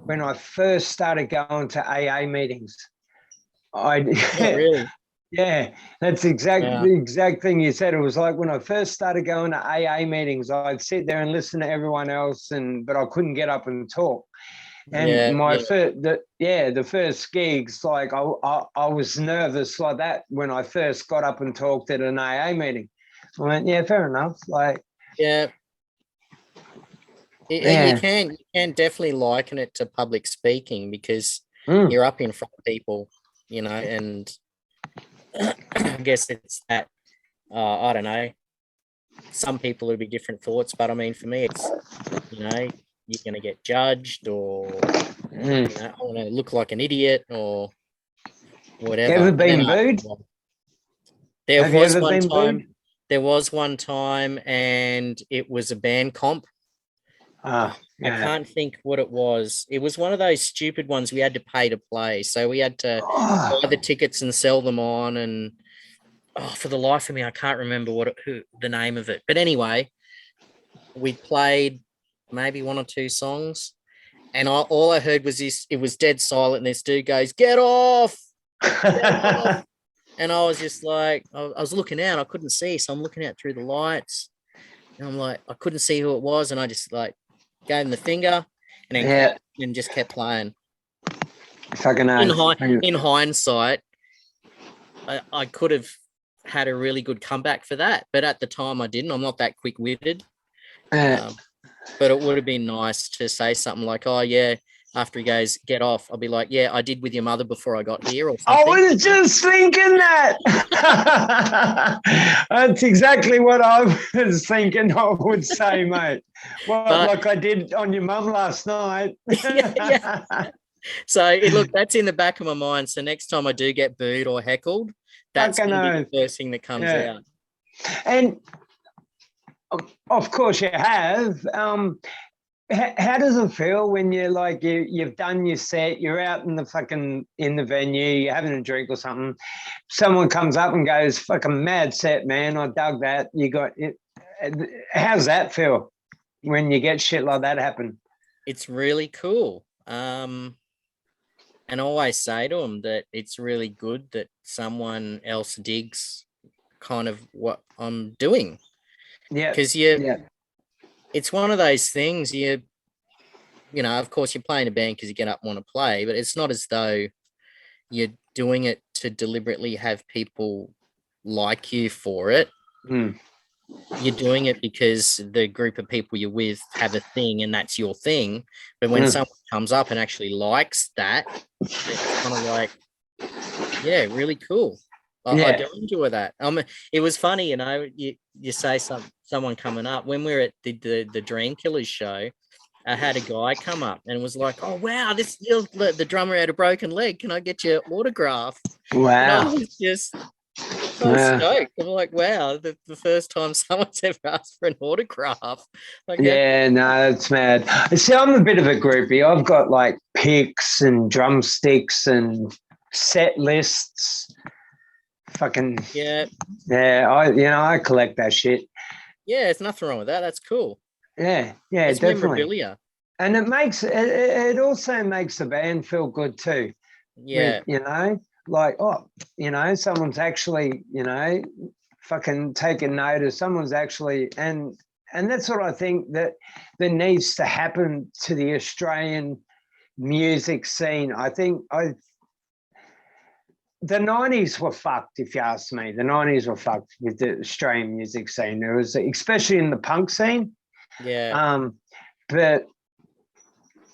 A: when I first started going to AA meetings.
B: Really?
A: Yeah, that's the exact thing you said. It was like when I first started going to AA meetings, I'd sit there and listen to everyone else, but I couldn't get up and talk. And the first gigs, like I was nervous like that when I first got up and talked at an AA meeting. I went, yeah, fair enough. Like,
B: yeah. You can definitely liken it to public speaking, because you're up in front of people, you know, and I guess it's that, I don't know, some people would be different thoughts, but I mean, for me, it's, you know, you're going to get judged, or, you know, I want to look like an idiot or whatever.
A: Ever been booed?
B: There was one time, and it was a band comp. I can't think what it was. It was one of those stupid ones we had to pay to play. So we had to buy the tickets and sell them on. And for the life of me, I can't remember the name of it. But anyway, we played maybe one or two songs, and all I heard was this. It was dead silent. And this dude goes, "Get off!" Get off. And I was just like, I was looking out. I couldn't see, so I'm looking out through the lights, and I'm like, I couldn't see who it was, and I just like gave him the finger, and then just kept playing. In hindsight, I could have had a really good comeback for that, but at the time I didn't. I'm not that quick-witted. But it would have been nice to say something like, "Oh yeah." After he goes, "Get off," I'll be like, "Yeah, I did with your mother before I got here," or something.
A: I was just thinking that. That's exactly what I was thinking I would say, mate. Well, like I did on your mum last night.
B: Yeah. So look, that's in the back of my mind. So next time I do get booed or heckled, that's going to be the first thing that comes out.
A: And of course you have. How does it feel when you're like you've done your set, you're out in the venue, you're having a drink or something, someone comes up and goes, "Fucking mad set, man, I dug that." You got it. How's that feel when you get shit like that happen?
B: It's really cool. And I always say to them that it's really good that someone else digs kind of what I'm doing.
A: Yeah.
B: Because it's one of those things, you know, of course you're playing a band because you get up and want to play, but it's not as though you're doing it to deliberately have people like you for it. You're doing it because the group of people you're with have a thing and that's your thing. But when someone comes up and actually likes that, it's kind of like, yeah, really cool. I do enjoy that. It was funny, you know, you say someone coming up. When we were at the Dream Killers show, I had a guy come up and was like, "Oh wow, you're the drummer out of Broken Leg. Can I get your autograph?"
A: Wow.
B: And I was just I was
A: Yeah.
B: stoked. I'm like, wow, the first time someone's ever asked for an autograph. Like,
A: Yeah, no, it's mad. See, I'm a bit of a groupie. I've got like picks and drumsticks and set lists. Fucking
B: yeah,
A: yeah, I collect that shit.
B: yeah, there's nothing wrong with that. That's cool.
A: Yeah, yeah,
B: It's
A: definitely.
B: memorabilia.
A: And it also makes the band feel good too. With
B: Yeah,
A: like someone's actually fucking taking notice. Someone's actually and that's what I think that needs to happen to the Australian music scene. I think the 90s were fucked, if you ask me. The 90s were fucked with the Australian music scene. There was, especially in the punk scene.
B: yeah,
A: But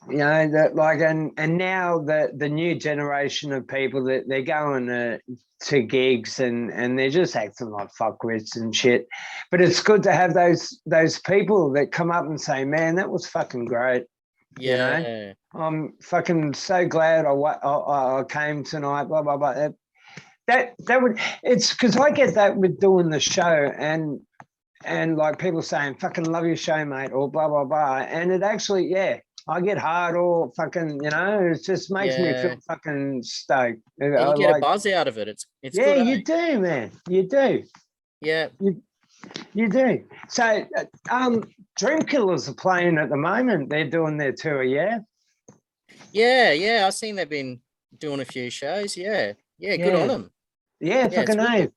A: that like and now the new generation of people that they're going to gigs and they're just acting like fuckwits and shit. But it's good to have those people that come up and say, "Man, that was fucking great."
B: yeah,
A: I'm fucking so glad I came tonight. Blah blah blah. That would it's because I get that with doing the show and like people saying, "Fucking love your show, mate," or blah blah blah, and it actually I get hard or fucking, it just makes me feel
B: yeah.
A: fucking stoked.
B: And
A: I
B: you get a
A: like,
B: buzz out of it. It's
A: yeah,
B: good, eh?
A: you do, man. You do.
B: Yeah,
A: You do. So, Dream Killers are playing at the moment. They're doing their tour, yeah?
B: yeah. I've seen they've been doing a few shows. Yeah, yeah. Good on
A: Yeah.
B: them.
A: Yeah,
B: Yeah, it's
A: fucking A.
B: wicked.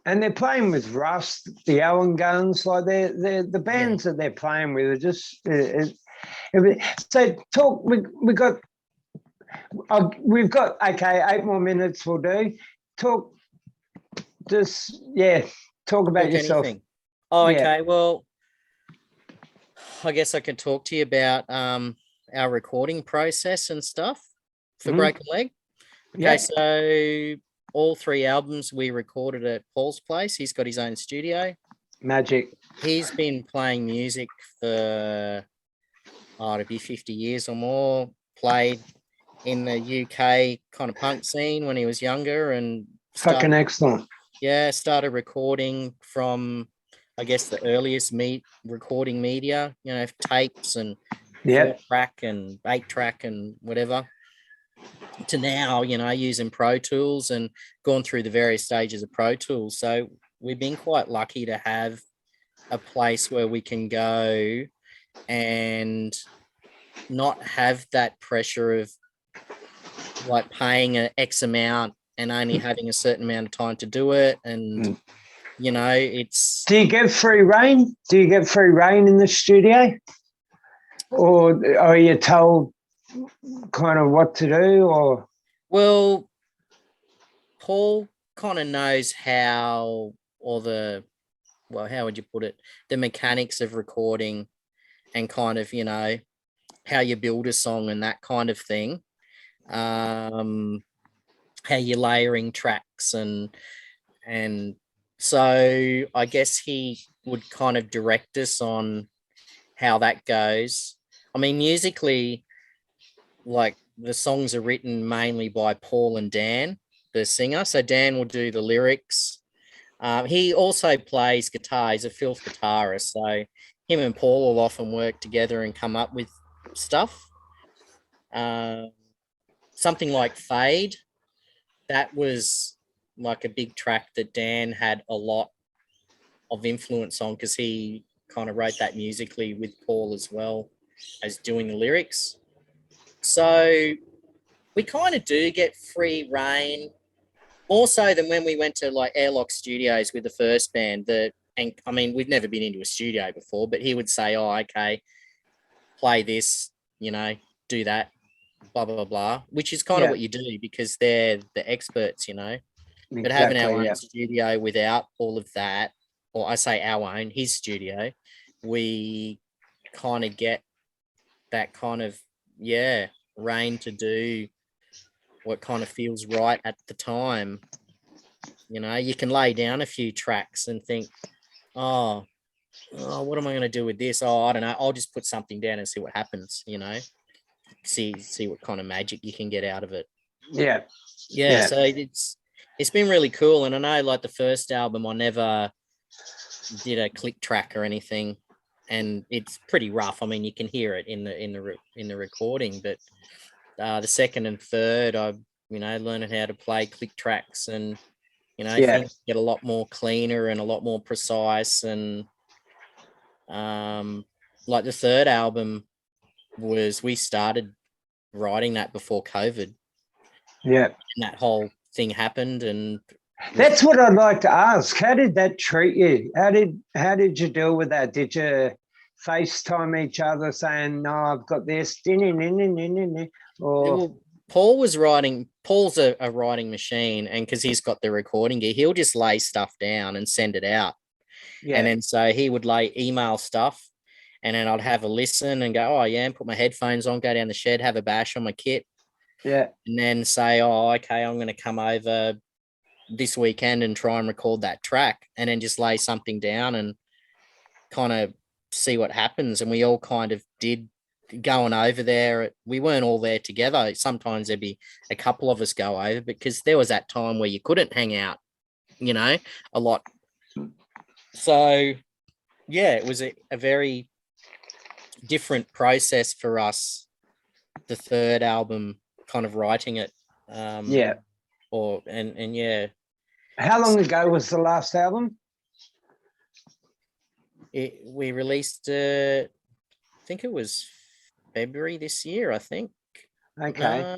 A: And they're playing with Rust, the Allen Guns, like they're the
B: Yeah.
A: bands that they're playing with are just. So talk. We got. We've got okay. 8 more minutes will do. Talk. Just Talk about
B: Talk
A: yourself.
B: anything. Oh,
A: Yeah.
B: okay. Well, I guess I can talk to you about our recording process and stuff for
A: Mhm.
B: Broken Leg. Okay,
A: Yeah.
B: so all three albums we recorded at Paul's place. He's got his own studio.
A: Magic.
B: He's been playing music for to be 50 years or more. Played in the UK kind of punk scene when he was younger and
A: Fucking excellent.
B: started recording from I guess the earliest recording media, tapes and
A: Yeah.
B: 4-track and 8-track and whatever, to now, using Pro Tools and gone through the various stages of Pro Tools. So we've been quite lucky to have a place where we can go and not have that pressure of like paying an X amount and only having a certain amount of time to do it. And, it's.
A: Do you get free reign? Do you get free reign in the studio? Or are you told kind of what to do? Or
B: Well, Paul kind of knows how, or how would you put it? The mechanics of recording and kind of, how you build a song and that kind of thing. How you're layering tracks and so I guess he would kind of direct us on how that goes. I mean, musically, like the songs are written mainly by Paul and Dan, the singer. So Dan will do the lyrics. He also plays guitar. He's a filth guitarist. So him and Paul will often work together and come up with stuff. Something like Fade, that was like a big track that Dan had a lot of influence on because he kind of wrote that musically with Paul as well as doing the lyrics. So we kind of do get free reign, more so than when we went to like Airlock Studios with the first band. And I mean, we'd never been into a studio before, but he would say, "Oh, okay, play this, do that, blah blah blah," which is kind of what you do because they're the experts, But having our own studio without all of that, or I say our own, his studio, we kind of get that kind of reign to do what kind of feels right at the time. You can lay down a few tracks and think, oh, what am I going to do with this? Oh, I don't know. I'll just put something down and see what happens, see what kind of magic you can get out of it.
A: Yeah.
B: Yeah. So it's been really cool. And I know, like the first album, I never did a click track or anything, and it's pretty rough. I mean, you can hear it in the recording, but the second and third, I learning how to play click tracks, and
A: Yeah,
B: things get a lot more cleaner and a lot more precise. And like the third album we started writing that before COVID,
A: yeah.
B: and that whole thing happened. And
A: That's what I'd like to ask. How did that treat you? How did you deal with that? Did you FaceTime each other saying, "No, I've got this," or
B: well, Paul was writing. Paul's a writing machine, and because he's got the recording gear, he'll just lay stuff down and send it out.
A: yeah,
B: And then so he would lay email stuff, and then I'd have a listen and go, oh yeah, and put my headphones on, go down the shed, have a bash on my kit,
A: yeah,
B: and then say, oh, okay, I'm going to come over this weekend and try and record that track, and then just lay something down and kind of see what happens. And we all kind of did going over there. We weren't all there together. Sometimes there'd be a couple of us go over because there was that time where you couldn't hang out, a lot. So yeah, it was a very different process for us, the third album, kind of writing it.
A: yeah.
B: And yeah,
A: How long ago was the last album?
B: we released, I think it was February this year, I think.
A: Okay.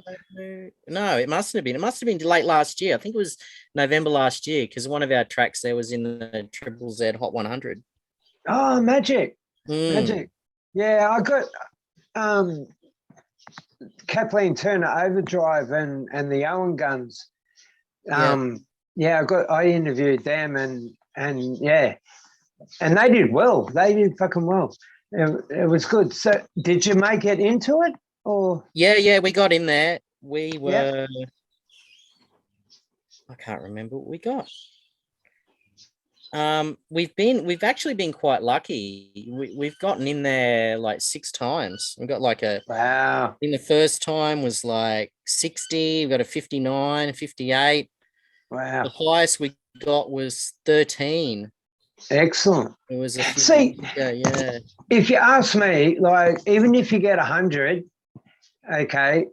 B: No, it must have been. It must have been late last year. I think it was November last year, because one of our tracks there was in the Triple Z Hot 100.
A: Oh, magic,
B: Mm,
A: magic. Yeah, I got Kathleen Turner Overdrive and the Owen Guns.
B: yeah.
A: Yeah, I interviewed them and yeah, and they did well. They did fucking well. It was good. So, did you make it into it or?
B: Yeah, we got in there. We
A: Yeah.
B: were, I can't remember what we got. We've actually been quite lucky. We've gotten in there like 6 times. We got like
A: Wow.
B: in the first time was like 60, we got a 59, 58.
A: Wow.
B: The highest we got was 13.
A: Excellent.
B: It was a few
A: See,
B: years ago, yeah.
A: if you ask me, like, even if you get 100, okay,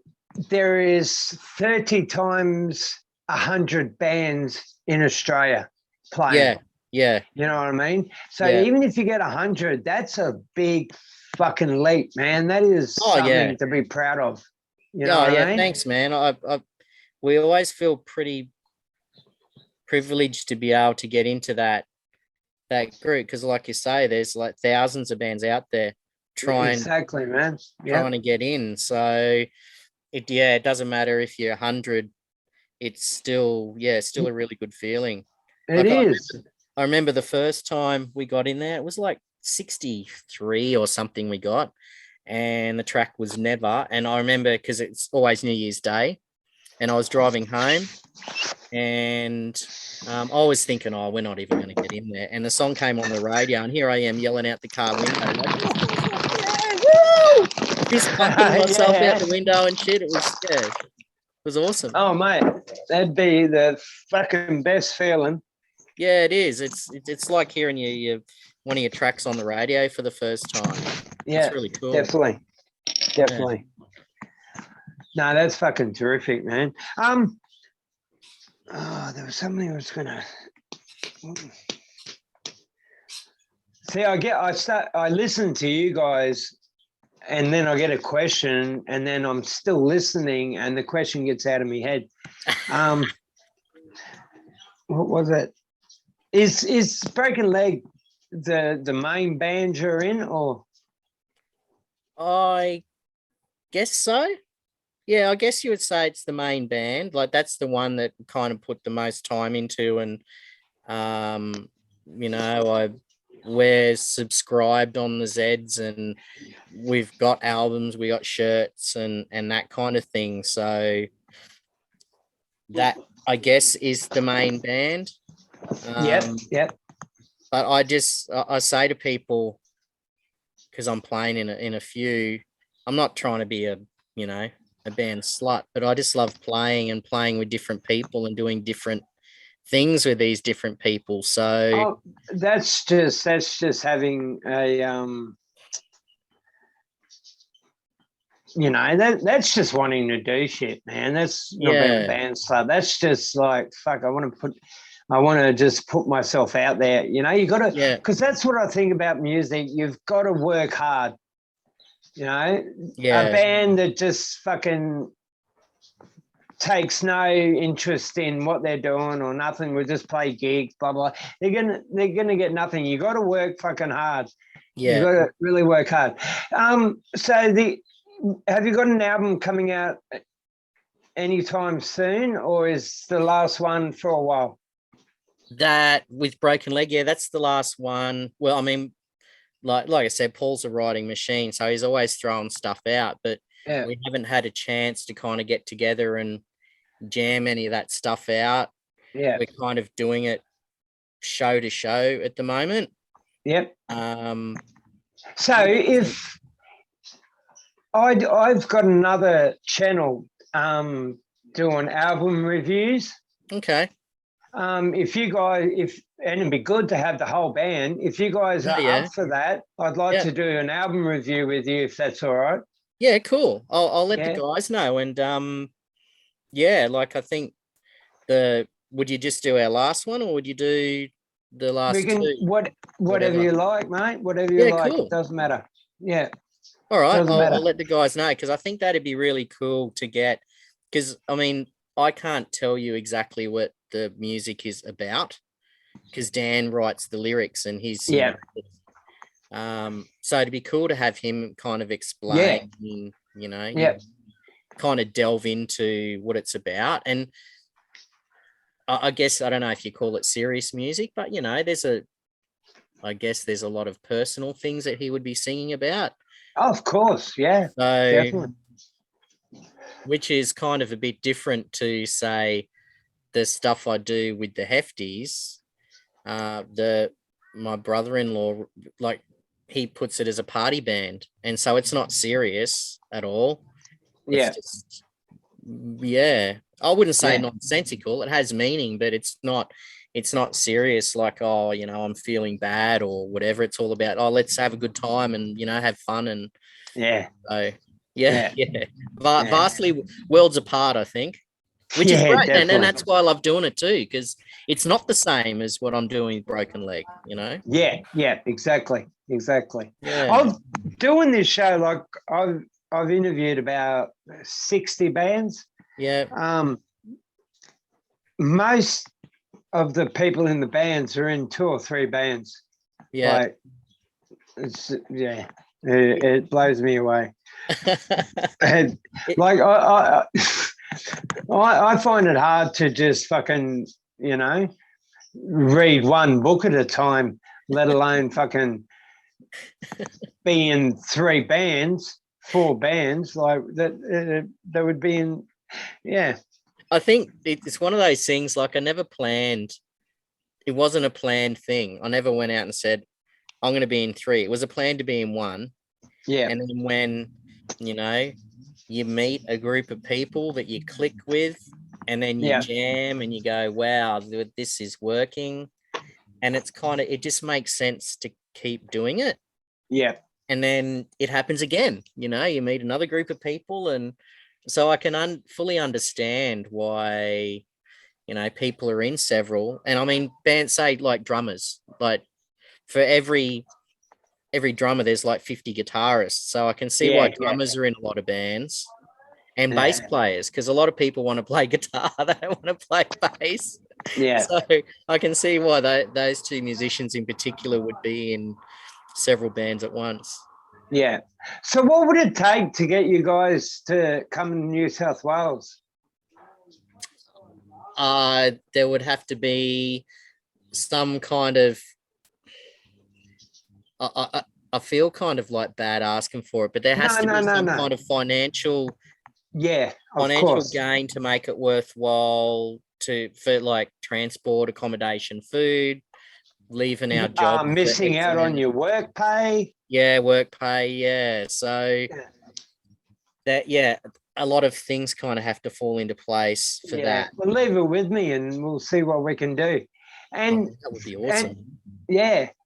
A: there is 30 times 100 bands in Australia playing.
B: Yeah, yeah,
A: You know what I mean? So
B: yeah.
A: even if you get 100, that's a big fucking leap, man. That is
B: Oh,
A: something
B: yeah.
A: to be proud of. You know
B: Yeah,
A: what
B: yeah.
A: I mean?
B: Thanks, man. We always feel pretty privileged to be able to get into that group, because like you say, there's like thousands of bands out there trying
A: Exactly, man. Yeah,
B: trying to get in. So it doesn't matter if you're 100, it's still a really good feeling.
A: it
B: Like
A: is.
B: I remember the first time we got in there, it was like 63 or something we got, and the track was Never. And I remember because it's always New Year's Day, and I was driving home, and I was thinking, oh, we're not even going to get in there. And the song came on the radio, and here I am yelling out the car window, like, yeah, woo! Fist pumping myself out the window and shit. It was awesome.
A: Oh, mate, that'd be the fucking best feeling.
B: Yeah, it is. It's like hearing your one of your tracks on the radio for the first time.
A: Yeah,
B: It's really cool.
A: definitely. No, that's fucking terrific, man. There was something I was gonna see. I listen to you guys, and then I get a question, and then I'm still listening, and the question gets out of my head. What was it? Is Broken Leg the main band you're in, or?
B: I guess so. Yeah, I guess you would say it's the main band. Like that's the one that kind of put the most time into, and we're subscribed on the Zeds, and we've got albums, we got shirts and that kind of thing. So that, I guess, is the main band.
A: Yep.
B: But I say to people, because I'm playing in a few, I'm not trying to be a band slut, but I just love playing with different people and doing different things with these different people. So
A: Oh, that's just having a that's just wanting to do shit, man. That's not being a
B: yeah,
A: band star. That's just like fuck. I want to just put myself out there. You got to,
B: yeah,
A: because that's what I think about music. You've got to work hard. A
B: yeah,
A: band that just fucking takes no interest in what they're doing or nothing. We just play gigs, blah blah. They're gonna get nothing. You got to work fucking hard. You
B: yeah.
A: got to really work hard. So have you got an album coming out anytime soon, or is the last one for a while?
B: That with Broken Leg, yeah, that's the last one. Well, I mean, like I said, Paul's a writing machine, so he's always throwing stuff out, but
A: Yeah,
B: we haven't had a chance to kind of get together and jam any of that stuff out.
A: yeah,
B: We're kind of doing it show to show at the moment.
A: yep.
B: Um,
A: So
B: yeah,
A: if I've got another channel doing album reviews.
B: okay.
A: If you guys, and it'd be good to have the whole band. If you guys
B: Yeah,
A: are
B: yeah,
A: up for that, I'd like
B: yeah,
A: to do an album review with you if that's all right.
B: yeah. Cool. I'll let the
A: Yeah,
B: guys know, and yeah, like I think the would you just do our last one, or would you do the
A: we
B: last
A: can
B: two?
A: whatever
B: Whatever.
A: you like, mate. Whatever you
B: Yeah,
A: like, it
B: cool.
A: doesn't matter. Yeah,
B: All right,
A: doesn't
B: I'll
A: matter.
B: let the guys know because I think that'd be really cool to get. Because I mean, I can't tell you exactly what the music is about because Dan writes the lyrics and
A: Yeah,
B: so it'd be cool to have him kind of
A: yeah,
B: explain, you
A: yeah.
B: kind of delve into what it's about. And I guess I don't know if you call it serious music, but I guess there's a lot of personal things that he would be singing about.
A: Of course, yeah,
B: So
A: definitely.
B: which is kind of a bit different to say the stuff I do with the Hefties. The My brother-in-law, like he puts it as a party band, and so it's not serious at all. It's
A: Yeah,
B: just yeah. I wouldn't say
A: yeah,
B: nonsensical. It has meaning, but it's not serious like, oh, I'm feeling bad or whatever. It's all about, oh, let's have a good time and have fun. And
A: yeah,
B: so yeah,
A: yeah,
B: yeah.
A: yeah,
B: Vastly worlds apart, I think, which is
A: yeah,
B: great. And
A: definitely.
B: that's why I love doing it too, because it's not the same as what I'm doing with Broken Leg.
A: Yeah, yeah, exactly, exactly.
B: Yeah.
A: I've doing this show like I've interviewed about 60 bands.
B: Yeah.
A: Um, most of the people in the bands are in two or three bands.
B: Yeah.
A: Like it's it blows me away. And
B: It-
A: like I find it hard to just fucking read one book at a time, let alone fucking be in three bands, four bands like that. That would be in, yeah,
B: I think it's one of those things like I never planned. It wasn't a planned thing. I never went out and said, I'm going to be in three. It was a plan to be in one.
A: yeah,
B: And then when, you know, you meet a group of people that you click with, and then you
A: yeah,
B: jam and you go, wow, this is working. And it just makes sense to keep doing it.
A: yeah,
B: And then it happens again. You meet another group of people. And so I can fully understand why, people are in several. And I mean, bands say like drummers, like for every drummer, there's like 50 guitarists. So I can see why
A: yeah, yeah,
B: drummers are in a lot of bands and bass
A: yeah,
B: players, because a lot of people want to play guitar, they don't want to play bass.
A: yeah,
B: So I can see why those two musicians in particular would be in several bands at once.
A: yeah. So, what would it take to get you guys to come to New South Wales?
B: There would have to be some kind of. I feel kind of like bad asking for it, but there has
A: No,
B: to
A: no,
B: be
A: no,
B: some
A: no.
B: kind of financial
A: Yeah, of
B: financial
A: course.
B: gain to make it worthwhile for like transport, accommodation, food, leaving our job for
A: Missing
B: X
A: out on
B: amount.
A: your work pay.
B: Yeah, work pay. Yeah. So
A: Yeah,
B: that, yeah, a lot of things kind of have to fall into place for that.
A: Well, leave it with me, and we'll see what we can do. And
B: That would be awesome.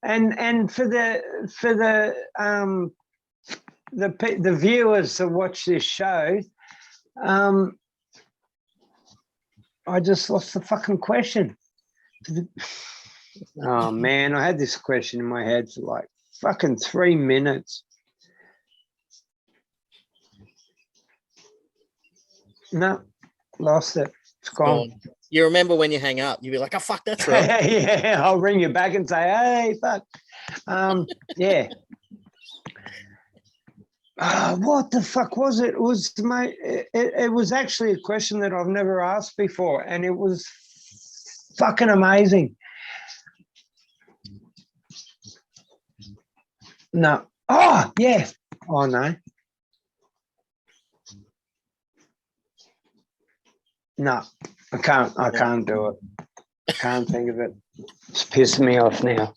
A: and for the viewers that watch this show, I just lost the fucking question. Oh man, I had this question in my head for like fucking 3 minutes. No, lost it. It's gone.
B: You remember when you hang up, you'll be like, oh, fuck, that's right.
A: Yeah, I'll ring you back and say, hey, fuck. Yeah. What the fuck was it? It was actually a question that I've never asked before, and it was fucking amazing. No. Oh, yeah. Oh, no. No, I can't do it. I can't think of it. It's pissing me off now.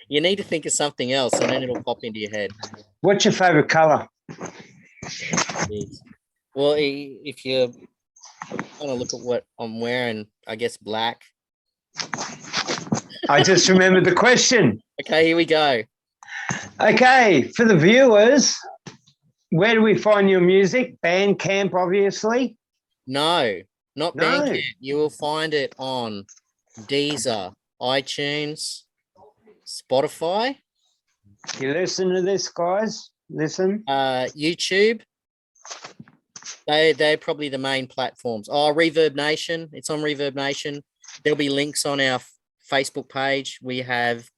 B: You need to think of something else, and then it'll pop into your head.
A: What's your favorite color?
B: Well, if you want to look at what I'm wearing, I guess black.
A: I just remembered the question.
B: Okay, here we go.
A: Okay, for the viewers, where do we find your music? Bandcamp, obviously.
B: No, not Bandcamp. You will find it on Deezer, iTunes, Spotify.
A: You listen to this, guys? Listen.
B: YouTube. They're probably the main platforms. Oh, Reverb Nation. It's on Reverb Nation. There'll be links on our Facebook page. We have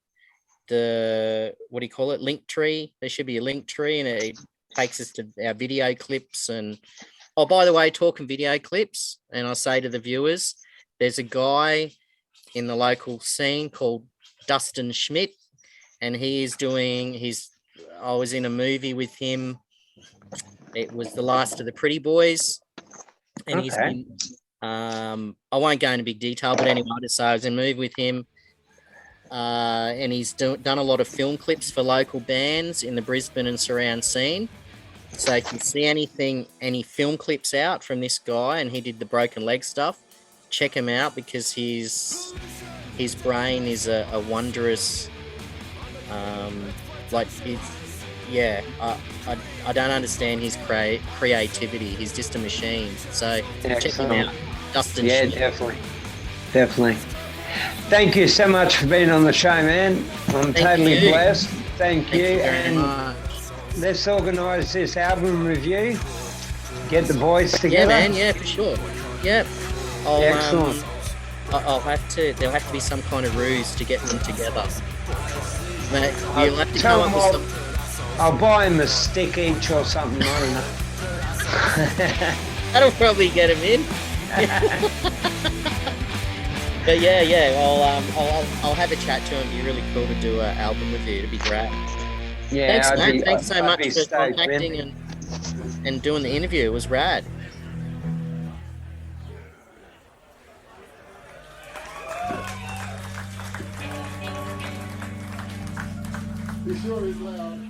B: the, what do you call it? Link tree. There should be a link tree, and it takes us to our video clips. And oh, by the way, talking video clips, and I say to the viewers, there's a guy in the local scene called Dustin Schmidt, and he is doing I was in a movie with him. It was The Last of the Pretty Boys, and he's been, I won't go into big detail, but anyway, I just say I was in a movie with him, and he's done a lot of film clips for local bands in the Brisbane and surround scene. So if you see any film clips out from this guy, and he did the Broken Leg stuff, check him out, because his brain is a wondrous, I don't understand his creativity. He's just a machine. So check him out, Dustin.
A: Yeah,
B: Schmidt.
A: definitely. Thank you so much for being on the show, man. I'm totally blessed. Thank you. And let's organise this album review. Get the boys together.
B: Yeah, man. Yeah, for sure. Yep.
A: Excellent.
B: I'll have to. There'll have to be some kind of ruse to get them together. Mate, you'll have to come up with something.
A: I'll buy him a stick each or something. I don't know.
B: That'll probably get him in. But yeah. I'll have a chat to him. It'd be really cool to do an album with you. It'd be great.
A: Yeah.
B: Thanks, man. Thanks so much for contacting and doing the interview. It was rad.
C: Be sure he's loud.